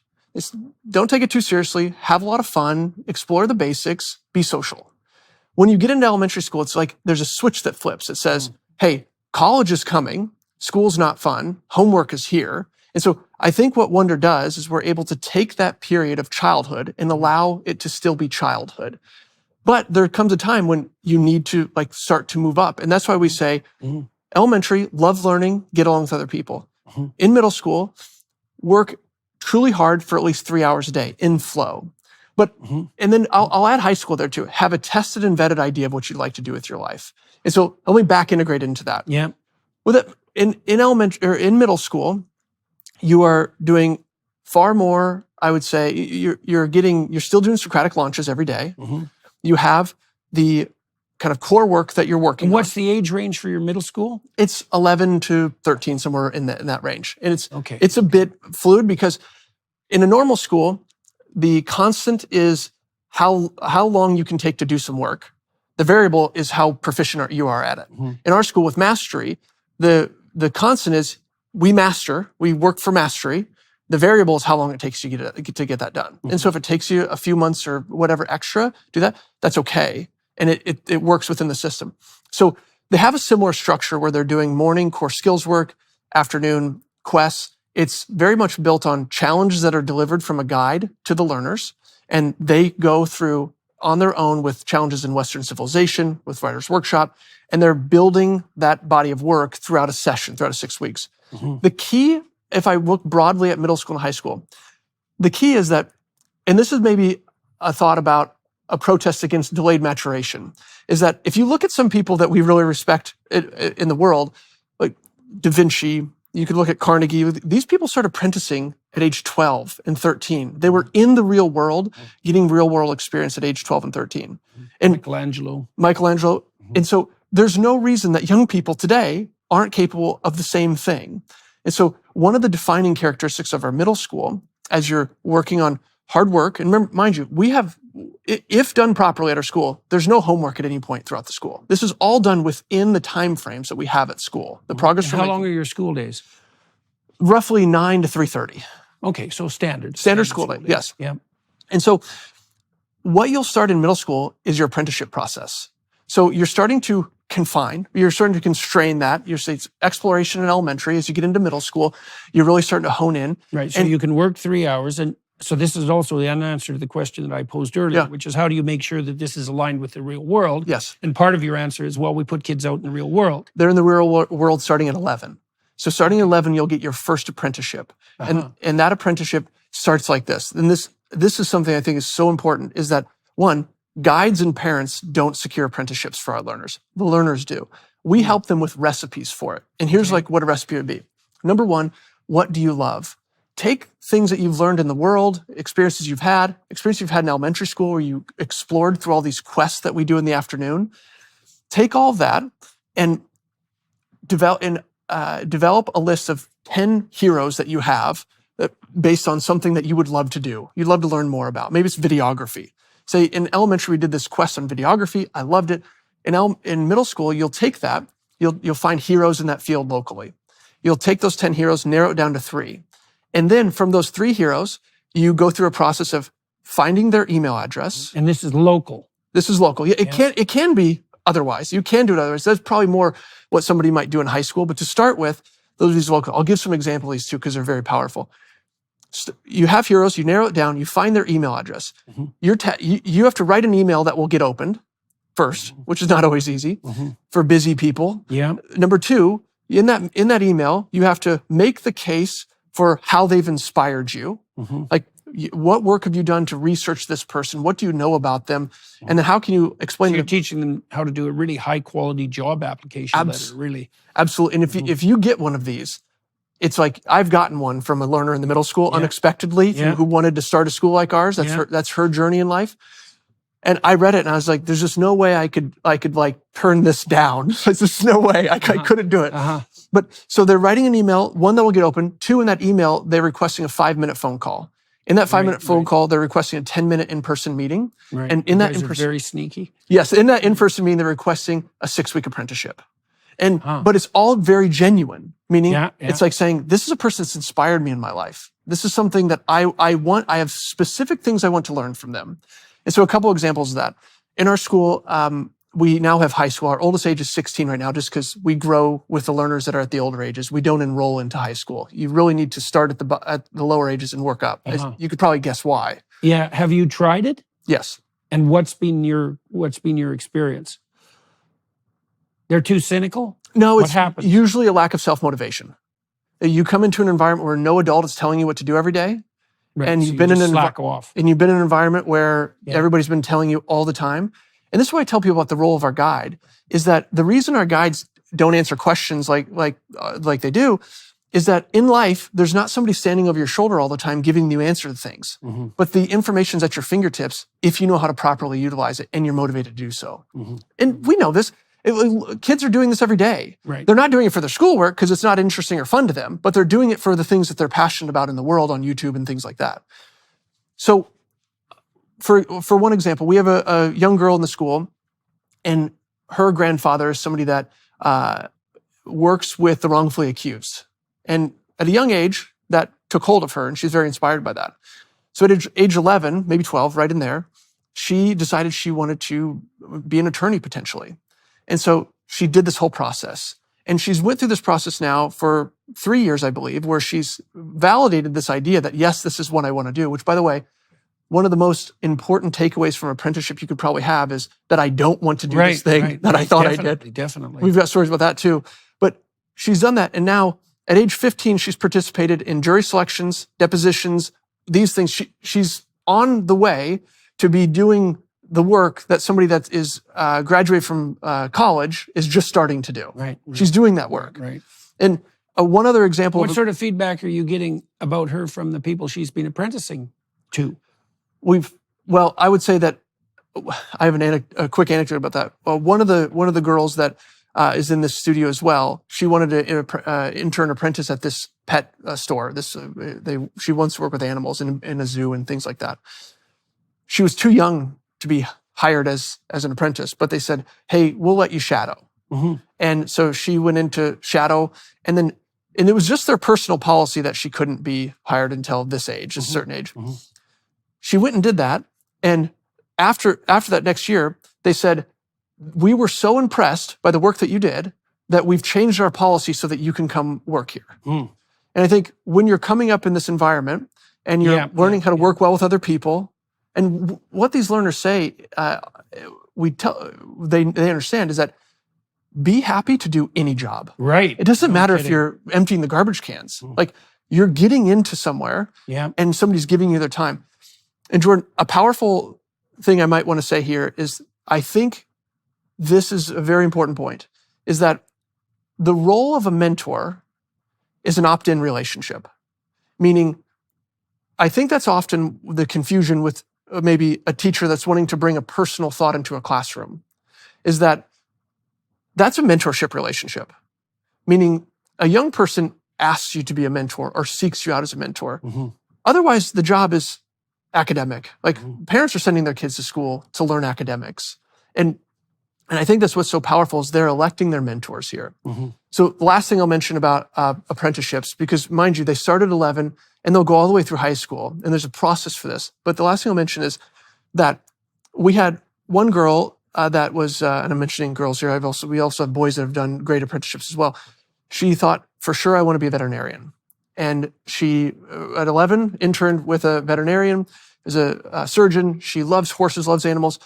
Don't take it too seriously, have a lot of fun, explore the basics, be social. When you get into elementary school, it's like there's a switch that flips. It says, hey, college is coming, school's not fun, homework is here. And so I think what Wonder does is we're able to take that period of childhood and allow it to still be childhood. But there comes a time when you need to start to move up. And that's why we say elementary, love learning, get along with other people. In middle school, work truly hard for at least 3 hours a day in flow. But, and then I'll add high school there too. Have a tested and vetted idea of what you'd like to do with your life. And so let me back integrate into that. Yeah. With it, in elementary or in middle school, you are doing far more. I would say you're still doing Socratic launches every day. You have the kind of core work that you're working And what's on. the age range for your middle school? It's 11 to 13, somewhere in that range. And Okay. it's a bit fluid because in a normal school, the constant is how long you can take to do some work. The variable is how proficient you are at it. In our school with mastery, the constant is we work for mastery. The variable is how long it takes you to get that done. And so if it takes you a few months or whatever extra, do that, that's okay. And it works within the system. So they have a similar structure where they're doing morning core skills work, afternoon quests. It's very much built on challenges that are delivered from a guide to the learners. And they go through on their own with challenges in Western civilization, with Writer's Workshop, and they're building that body of work throughout a session, throughout 6 weeks. The key, if I look broadly at middle school and high school, the key is that, and this is maybe a thought about a protest against delayed maturation, is that if you look at some people that we really respect in the world, like Da Vinci, you could look at Carnegie, these people start apprenticing at age 12 and 13. They were in the real world, getting real world experience at age 12 and 13. And Michelangelo. And so there's no reason that young people today aren't capable of the same thing. And so one of the defining characteristics of our middle school, as you're working on hard work, and remember, mind you, we have, if done properly at our school, there's no homework at any point throughout the school. This is all done within the time frames that we have at school. The progress. How long are your school days? Roughly 9 to 3:30. Okay, so standard school day. Yes. Yeah. And so what you'll start in middle school is your apprenticeship process. So you're starting to constrain that. You're saying it's exploration in elementary. As you get into middle school, you're really starting to hone in. Right. So you can work 3 hours. And so this is also the unanswer to the question that I posed earlier, which is how do you make sure that this is aligned with the real world? Yes. And part of your answer is, well, we put kids out in the real world. They're in the real world starting at 11. So starting at 11, you'll get your first apprenticeship. And that apprenticeship starts like this. And this is something I think is so important, is that, one, guides and parents don't secure apprenticeships for our learners. The learners do. We help them with recipes for it. And here's like what a recipe would be. Number one, what do you love? Take things that you've learned in the world, experiences you've had in elementary school where you explored through all these quests that we do in the afternoon. Take all of that and develop a list of 10 heroes that you have based on something that you would love to do. You'd love to learn more about. Maybe it's videography. Say in elementary, we did this quest on videography. I loved it. In middle school, you'll take that. You'll find heroes in that field locally. You'll take those 10 heroes, narrow it down to 3. And then from those 3 heroes, you go through a process of finding their email address. And this is local. Yeah, it can be otherwise. You can do it otherwise. That's probably more what somebody might do in high school. But to start with, those are these local. I'll give some examples of these too, because they're very powerful. You have heroes, you narrow it down, you find their email address. You have to write an email that will get opened first, which is not always easy for busy people. Yeah. Number 2, in that email, you have to make the case for how they've inspired you. Like, what work have you done to research this person? What do you know about them? And then how can you explain? So you're teaching them how to do a really high quality job application. Absolutely. And if you get one of these, it's like, I've gotten one from a learner in the middle school unexpectedly who wanted to start a school like ours. That's her journey in life. And I read it and I was like, there's just no way I could like turn this down. There's just no way I couldn't do it. But so they're writing an email, 1 that will get open, 2 in that email, they're requesting a 5-minute phone call. In that 5-minute phone call, they're requesting a 10-minute in-person meeting. Right. And in that in-person, very sneaky. Yes, in that in-person meeting, they're requesting a 6-week apprenticeship. But it's all very genuine, meaning it's like saying, this is a person that's inspired me in my life. This is something that I want. I have specific things I want to learn from them. And so a couple examples of that. In our school, we now have high school. Our oldest age is 16 right now, just because we grow with the learners that are at the older ages. We don't enroll into high school. You really need to start at the lower ages and work up. You could probably guess why. Yeah. Have you tried it? Yes. And what's been your experience? They're too cynical? No, what it's happens? Usually a lack of self-motivation. You come into an environment where no adult is telling you what to do every day. And so you've been in an environment where everybody's been telling you all the time. And this is what I tell people about the role of our guide, is that the reason our guides don't answer questions like they do is that in life, there's not somebody standing over your shoulder all the time giving you answer to things. But the information's at your fingertips if you know how to properly utilize it and you're motivated to do so. And we know this. Kids are doing this every day. Right. They're not doing it for their schoolwork because it's not interesting or fun to them, but they're doing it for the things that they're passionate about in the world on YouTube and things like that. So for one example, we have a young girl in the school, and her grandfather is somebody that works with the wrongfully accused. And at a young age, that took hold of her, and she's very inspired by that. So at age 11, maybe 12, right in there, she decided she wanted to be an attorney potentially. And so she did this whole process. And she's went through this process now for 3 years, I believe, where she's validated this idea that, yes, this is what I want to do, which, by the way, one of the most important takeaways from apprenticeship you could probably have is that I don't want to do this thing that I thought I did. Definitely. We've got stories about that too. But she's done that. And now at age 15, she's participated in jury selections, depositions, these things. She's on the way to be doing the work that somebody that is graduated from college is just starting to do. Right. She's doing that work. Right. And One other example. What sort of feedback are you getting about her from the people she's been apprenticing to? Well, I would say that I have a quick anecdote about that. One of the girls that is in this studio as well, she wanted to intern apprentice at this pet store. She wants to work with animals in a zoo and things like that. She was too young to be hired as an apprentice, but they said, "Hey, we'll let you shadow." Mm-hmm. And so she went into shadow, and it was just their personal policy that she couldn't be hired until this age, a certain age. Mm-hmm. She went and did that, and after that next year, they said, "We were so impressed by the work that you did that we've changed our policy so that you can come work here." Mm. And I think when you're coming up in this environment and you're learning how to work well with other people, and what these learners say, they understand is that be happy to do any job. Right. It doesn't matter if you're emptying the garbage cans. Like, you're getting into somewhere and somebody's giving you their time. And Jordan, a powerful thing I might want to say here is, I think this is a very important point, is that the role of a mentor is an opt-in relationship. Meaning, I think that's often the confusion with maybe a teacher that's wanting to bring a personal thought into a classroom, is that that's a mentorship relationship. Meaning, a young person asks you to be a mentor or seeks you out as a mentor. Mm-hmm. Otherwise, the job is academic. Like, parents are sending their kids to school to learn academics. And I think that's what's so powerful, is they're electing their mentors here. Mm-hmm. So the last thing I'll mention about apprenticeships, because mind you, they start at 11 and they'll go all the way through high school. And there's a process for this. But the last thing I'll mention is that we had one girl that was, and I'm mentioning girls here, we also have boys that have done great apprenticeships as well. She thought, for sure, I want to be a veterinarian. And she, at 11, interned with a veterinarian, is a surgeon. She loves horses, loves animals.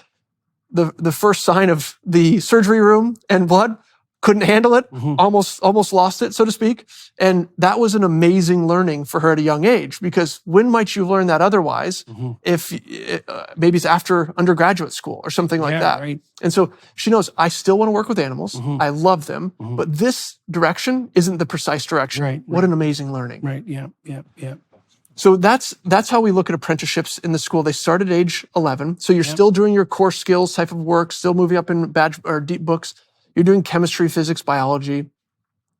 The first sign of the surgery room and blood, couldn't handle it, almost lost it, so to speak. And that was an amazing learning for her at a young age, because when might you learn that otherwise if maybe it's after undergraduate school or something like that. Right. And so she knows, I still want to work with animals. I love them, but this direction isn't the precise direction. Right. What an amazing learning. Right. Yeah. So that's how we look at apprenticeships in the school. They start at age 11. So you're still doing your core skills type of work, still moving up in badge or deep books. You're doing chemistry, physics, biology,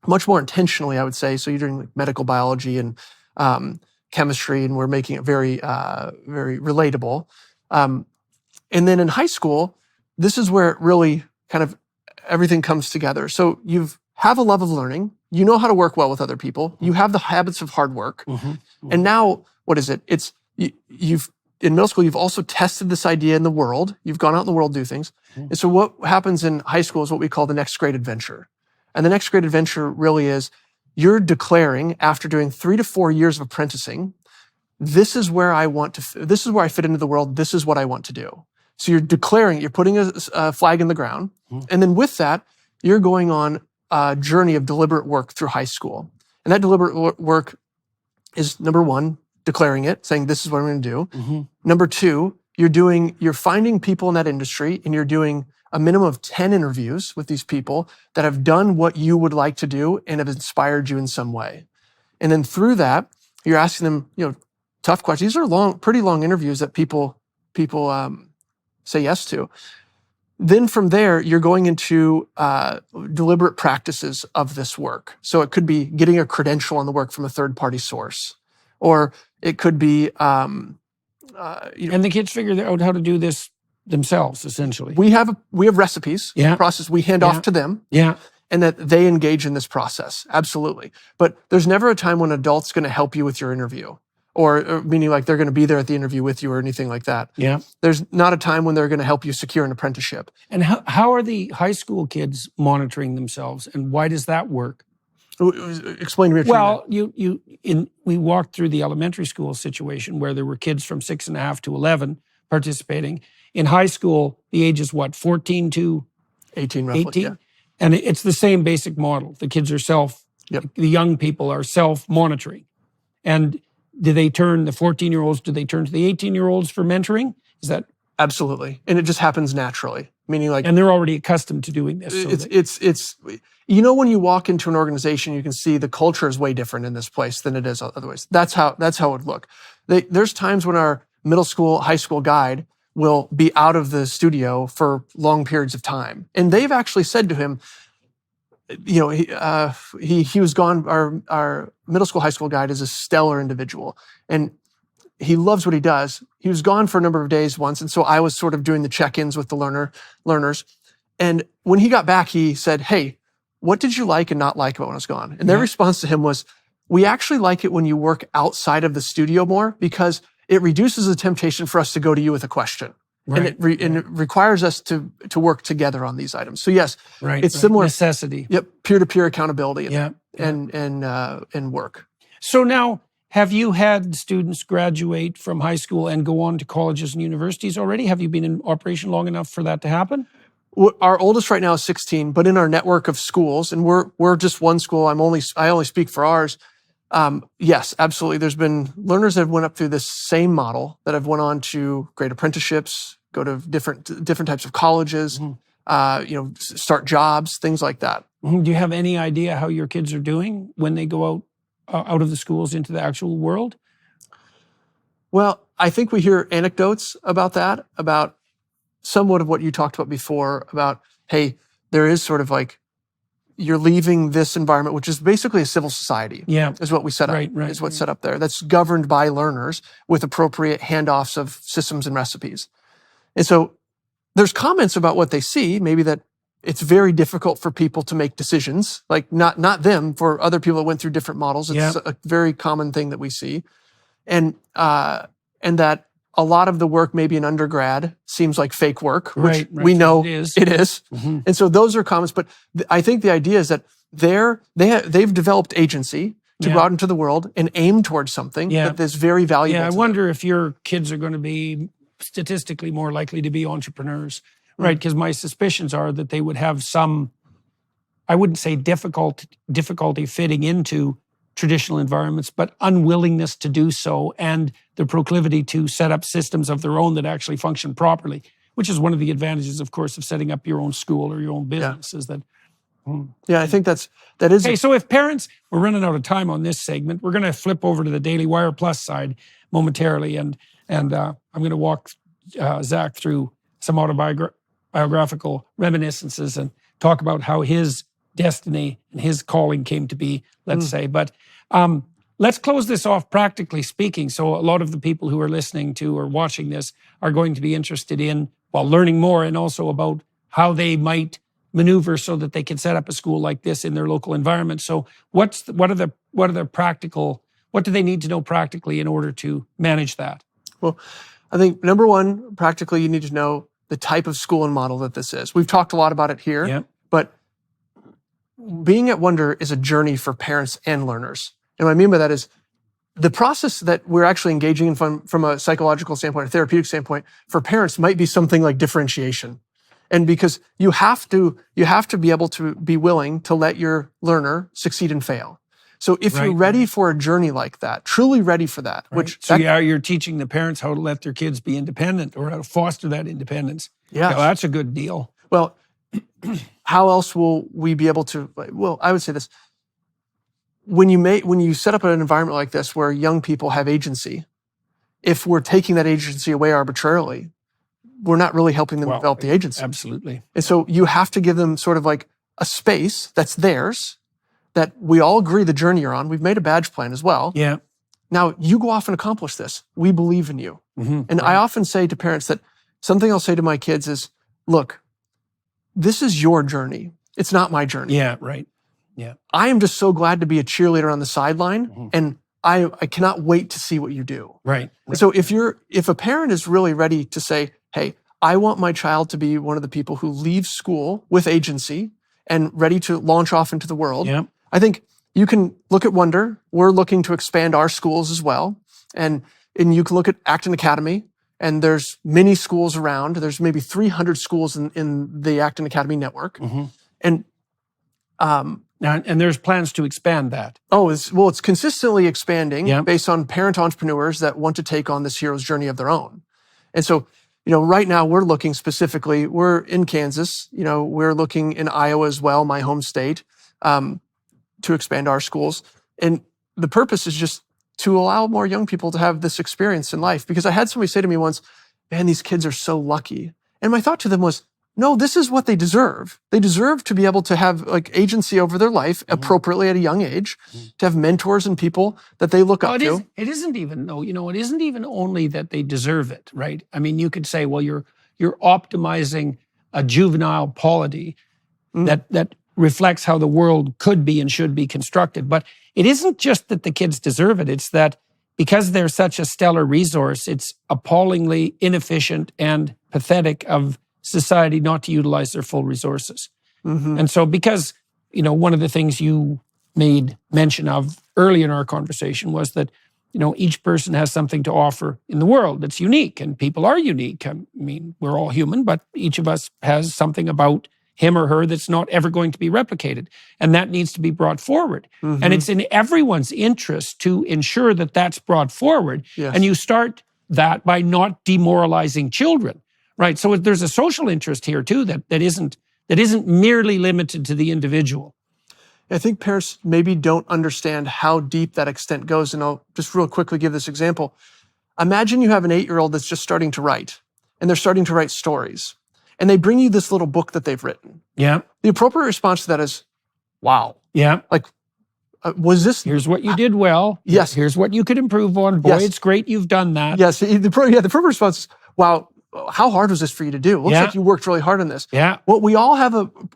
much more intentionally, I would say. So you're doing like medical biology and chemistry, and we're making it very, very relatable. And then in high school, this is where it really kind of everything comes together. So you have a love of learning. You know how to work well with other people. You have the habits of hard work. And now, what is it? It's you've in middle school, you've also tested this idea in the world. You've gone out in the world, do things. And so what happens in high school is what we call the next great adventure. And the next great adventure really is you're declaring, after doing 3 to 4 years of apprenticing, this is where I this is where I fit into the world. This is what I want to do. So you're declaring, you're putting a flag in the ground. And then with that, you're going on a journey of deliberate work through high school. And that deliberate work is, number one, declaring it, saying this is what I'm going to do. Number two, you're finding people in that industry, and you're doing a minimum of 10 interviews with these people that have done what you would like to do and have inspired you in some way. And then through that, you're asking them, tough questions. These are pretty long interviews that people say yes to. Then from there, you're going into deliberate practices of this work. So it could be getting a credential on the work from a third-party source, or it could be, and the kids figure out how to do this themselves, essentially. We have recipes, process we hand off to them, and that they engage in this process. Absolutely. But there's never a time when an adult's going to help you with your interview, or meaning like they're going to be there at the interview with you or anything like that. There's not a time when they're going to help you secure an apprenticeship. And how are the high school kids monitoring themselves, and why does that work? Explain to me. Well, we walked through the elementary school situation where there were kids from 6.5 to 11 participating. In high school, the age is what, 14 to 18, roughly. 18? Yeah. And it's the same basic model. The kids are the young people are self-monitoring. And the 14-year-olds, do they turn to the 18-year-olds for mentoring? Is that? Absolutely. And it just happens naturally. meaning like, and they're already accustomed to doing this. So it's when you walk into an organization, you can see the culture is way different in this place than it is otherwise. That's how it would look. There's times when our middle school, high school guide will be out of the studio for long periods of time, and they've actually said to him, he was gone. Our middle school, high school guide is a stellar individual, and he loves what he does. He was gone for a number of days once, and so I was sort of doing the check-ins with the learners. And when he got back, he said, "Hey, what did you like and not like about when I was gone?" And their response to him was, "We actually like it when you work outside of the studio more because it reduces the temptation for us to go to you with a question." Right. And it requires us to work together on these items. So yes, it's similar. Necessity. Yep, peer-to-peer accountability. And work. So now, have you had students graduate from high school and go on to colleges and universities already? Have you been in operation long enough for that to happen? Our oldest right now is 16, but in our network of schools, and we're just one school. I only speak for ours. Yes, absolutely. There's been learners that have went up through this same model that have went on to great apprenticeships, go to different types of colleges, start jobs, things like that. Do you have any idea how your kids are doing when they go out of the schools into the actual world? Well, I think we hear anecdotes about that, about somewhat of what you talked about before, about, hey, there is sort of like, you're leaving this environment, which is basically a civil society, is what we set up, is what's set up there. That's governed by learners with appropriate handoffs of systems and recipes. And so there's comments about what they see, maybe that it's very difficult for people to make decisions, like not them, for other people that went through different models. It's a very common thing that we see. And that a lot of the work maybe in undergrad seems like fake work, which we know it is. Mm-hmm. And so those are comments. But I think the idea is that they've developed agency to go out into the world and aim towards something that is very valuable. Yeah, I wonder if your kids are going to be statistically more likely to be entrepreneurs, right? Because my suspicions are that they would have some, I wouldn't say difficulty fitting into traditional environments, but unwillingness to do so, and the proclivity to set up systems of their own that actually function properly, which is one of the advantages, of course, of setting up your own school or your own business, is that. Yeah, I think that is. Okay, so if parents, we're running out of time on this segment, we're going to flip over to the Daily Wire Plus side momentarily, and I'm going to walk Zach through some autobiographical reminiscences and talk about how his destiny and his calling came to be, let's say. But let's close this off practically speaking. So a lot of the people who are listening to or watching this are going to be interested in, well, learning more, and also about how they might maneuver so that they can set up a school like this in their local environment. So what do they need to know practically in order to manage that? Well, I think number one, practically, you need to know the type of school and model that this is. We've talked a lot about it here, but being at Wonder is a journey for parents and learners. And what I mean by that is the process that we're actually engaging in from a psychological standpoint, a therapeutic standpoint, for parents might be something like differentiation. And because you have to be able to be willing to let your learner succeed and fail. So if you're ready for a journey like that, truly ready for that, you're teaching the parents how to let their kids be independent or how to foster that independence. Yeah, that's a good deal. Well, how else will we be able to? Well, I would say this: when you set up an environment like this where young people have agency, if we're taking that agency away arbitrarily, we're not really helping them develop the agency. Absolutely. And so you have to give them sort of like a space that's theirs, that we all agree the journey you're on. We've made a badge plan as well. Yeah. Now you go off and accomplish this. We believe in you. Mm-hmm. And I often say to parents that something I'll say to my kids is, look, this is your journey. It's not my journey. Yeah, right. Yeah. I am just so glad to be a cheerleader on the sideline, and I cannot wait to see what you do. Right. So if a parent is really ready to say, hey, I want my child to be one of the people who leaves school with agency and ready to launch off into the world, I think you can look at Wonder. We're looking to expand our schools as well. And you can look at Acton Academy, and there's many schools around. There's maybe 300 schools in the Acton Academy network. Mm-hmm. And there's plans to expand that. It's consistently expanding based on parent entrepreneurs that want to take on this hero's journey of their own. And so right now we're looking specifically, we're in Kansas, we're looking in Iowa as well, my home state, to expand our schools. And the purpose is just to allow more young people to have this experience in life. Because I had somebody say to me once, man, these kids are so lucky. And my thought to them was, no, this is what they deserve. They deserve to be able to have like agency over their life appropriately at a young age, to have mentors and people that they look up to. It isn't even, though, it isn't even only that they deserve it, right? I mean, you could say, well, you're optimizing a juvenile polity that reflects how the world could be and should be constructed. But it isn't just that the kids deserve it. It's that because they're such a stellar resource, it's appallingly inefficient and pathetic of society not to utilize their full resources. And so because, one of the things you made mention of early in our conversation was that, each person has something to offer in the world that's unique, and people are unique. I mean, we're all human, but each of us has something about him or her that's not ever going to be replicated. And that needs to be brought forward. And it's in everyone's interest to ensure that that's brought forward. Yes. And you start that by not demoralizing children. Right, so there's a social interest here too that isn't merely limited to the individual. I think parents maybe don't understand how deep that extent goes, and I'll just real quickly give this example. Imagine you have an 8-year-old that's just starting to write, and they're starting to write stories, and they bring you this little book that they've written. Yeah. The appropriate response to that is, "Wow." Yeah. Like, was this? Here's what you did well. Yes. Here's what you could improve on. Boy, Yes. it's great you've done that. Yes. The appropriate response is, "Wow. How hard was this for you to do? Looks like you worked really hard on this." Yeah. What we all have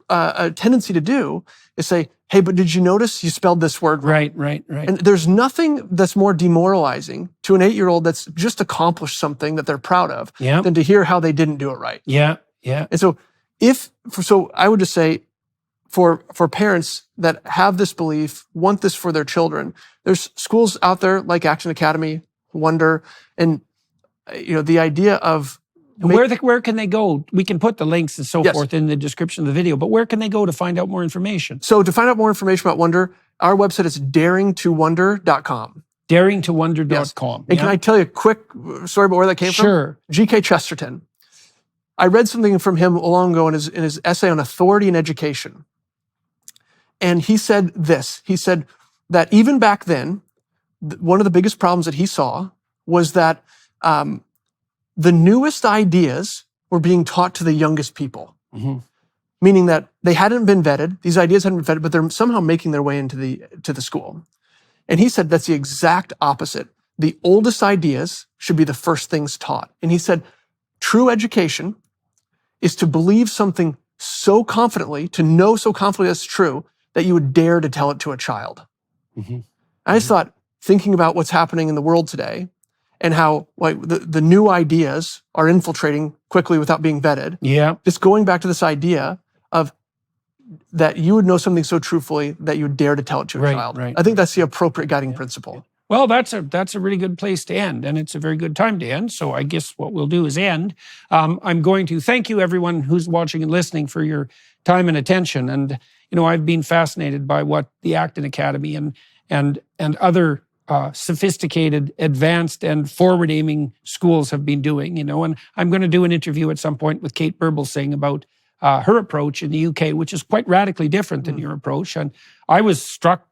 a tendency to do is say, "Hey, but did you notice you spelled this word wrong?" Right. And there's nothing that's more demoralizing to an 8-year-old that's just accomplished something that they're proud of than to hear how they didn't do it right. Yeah. And so I would just say, for parents that have this belief, want this for their children, there's schools out there like Action Academy, Wonder, and the idea of where can they go? We can put the links and so Yes. forth in the description of the video, but where can they go to find out more information? So to find out more information about Wonder, our website is daringtowonder.com. Daringtowonder.com. And can I tell you a quick story about where that came from? Sure. G.K. Chesterton. I read something from him long ago in his essay on authority and education. And he said this. He said that even back then, one of the biggest problems that he saw was that the newest ideas were being taught to the youngest people, meaning that they hadn't been vetted. These ideas hadn't been vetted, but they're somehow making their way into the school. And he said that's the exact opposite. The oldest ideas should be the first things taught. And he said true education is to believe something so confidently, to know so confidently that's true, that you would dare to tell it to a child. I just thought, thinking about what's happening in the world today, and how like the new ideas are infiltrating quickly without being vetted. Yeah. Just going back to this idea of that you would know something so truthfully that you would dare to tell it to a child. I think that's the appropriate guiding principle. Well, that's a really good place to end, and it's a very good time to end. So I guess what we'll do is end. I'm going to thank you, everyone who's watching and listening, for your time and attention. And I've been fascinated by what the Acton Academy and other sophisticated, advanced, and forward-aiming schools have been doing. And I'm going to do an interview at some point with Kate Burblesing about her approach in the UK, which is quite radically different than your approach. And I was struck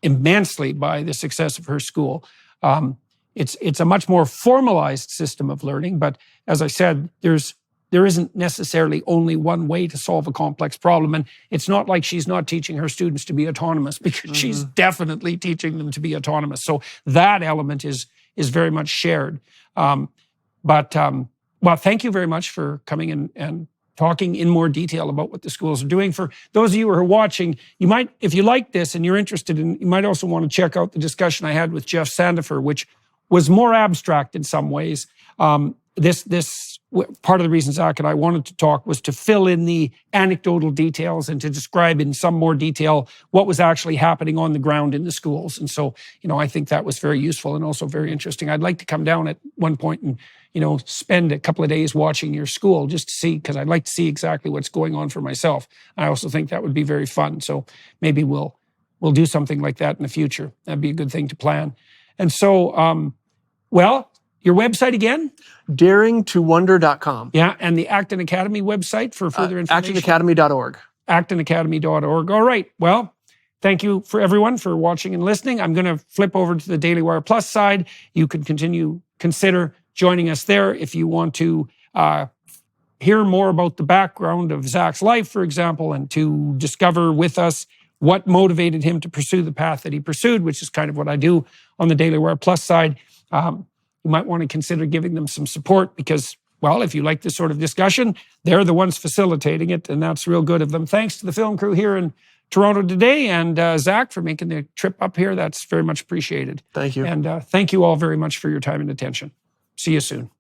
immensely by the success of her school. It's a much more formalized system of learning, but as I said, there isn't necessarily only one way to solve a complex problem. And it's not like she's not teaching her students to be autonomous, because she's definitely teaching them to be autonomous. So that element is very much shared. Well, thank you very much for coming and talking in more detail about what the schools are doing. For those of you who are watching, you might, if you like this and you're interested in, you might also want to check out the discussion I had with Jeff Sandifer, which was more abstract in some ways. This part of the reason Zach and I wanted to talk was to fill in the anecdotal details and to describe in some more detail what was actually happening on the ground in the schools. And so, I think that was very useful and also very interesting. I'd like to come down at one point and, spend a couple of days watching your school just to see, because I'd like to see exactly what's going on for myself. I also think that would be very fun. So maybe we'll do something like that in the future. That'd be a good thing to plan. And so, Your website again? daringtowonder.com. Yeah, and the Acton Academy website for further information? actonacademy.org. actonacademy.org. All right. Well, thank you for everyone for watching and listening. I'm going to flip over to the Daily Wire Plus side. You can consider joining us there if you want to hear more about the background of Zach's life, for example, and to discover with us what motivated him to pursue the path that he pursued, which is kind of what I do on the Daily Wire Plus side. You might want to consider giving them some support because, well, if you like this sort of discussion, they're the ones facilitating it, and that's real good of them. Thanks to the film crew here in Toronto today, and Zach for making the trip up here. That's very much appreciated. Thank you. And thank you all very much for your time and attention. See you soon.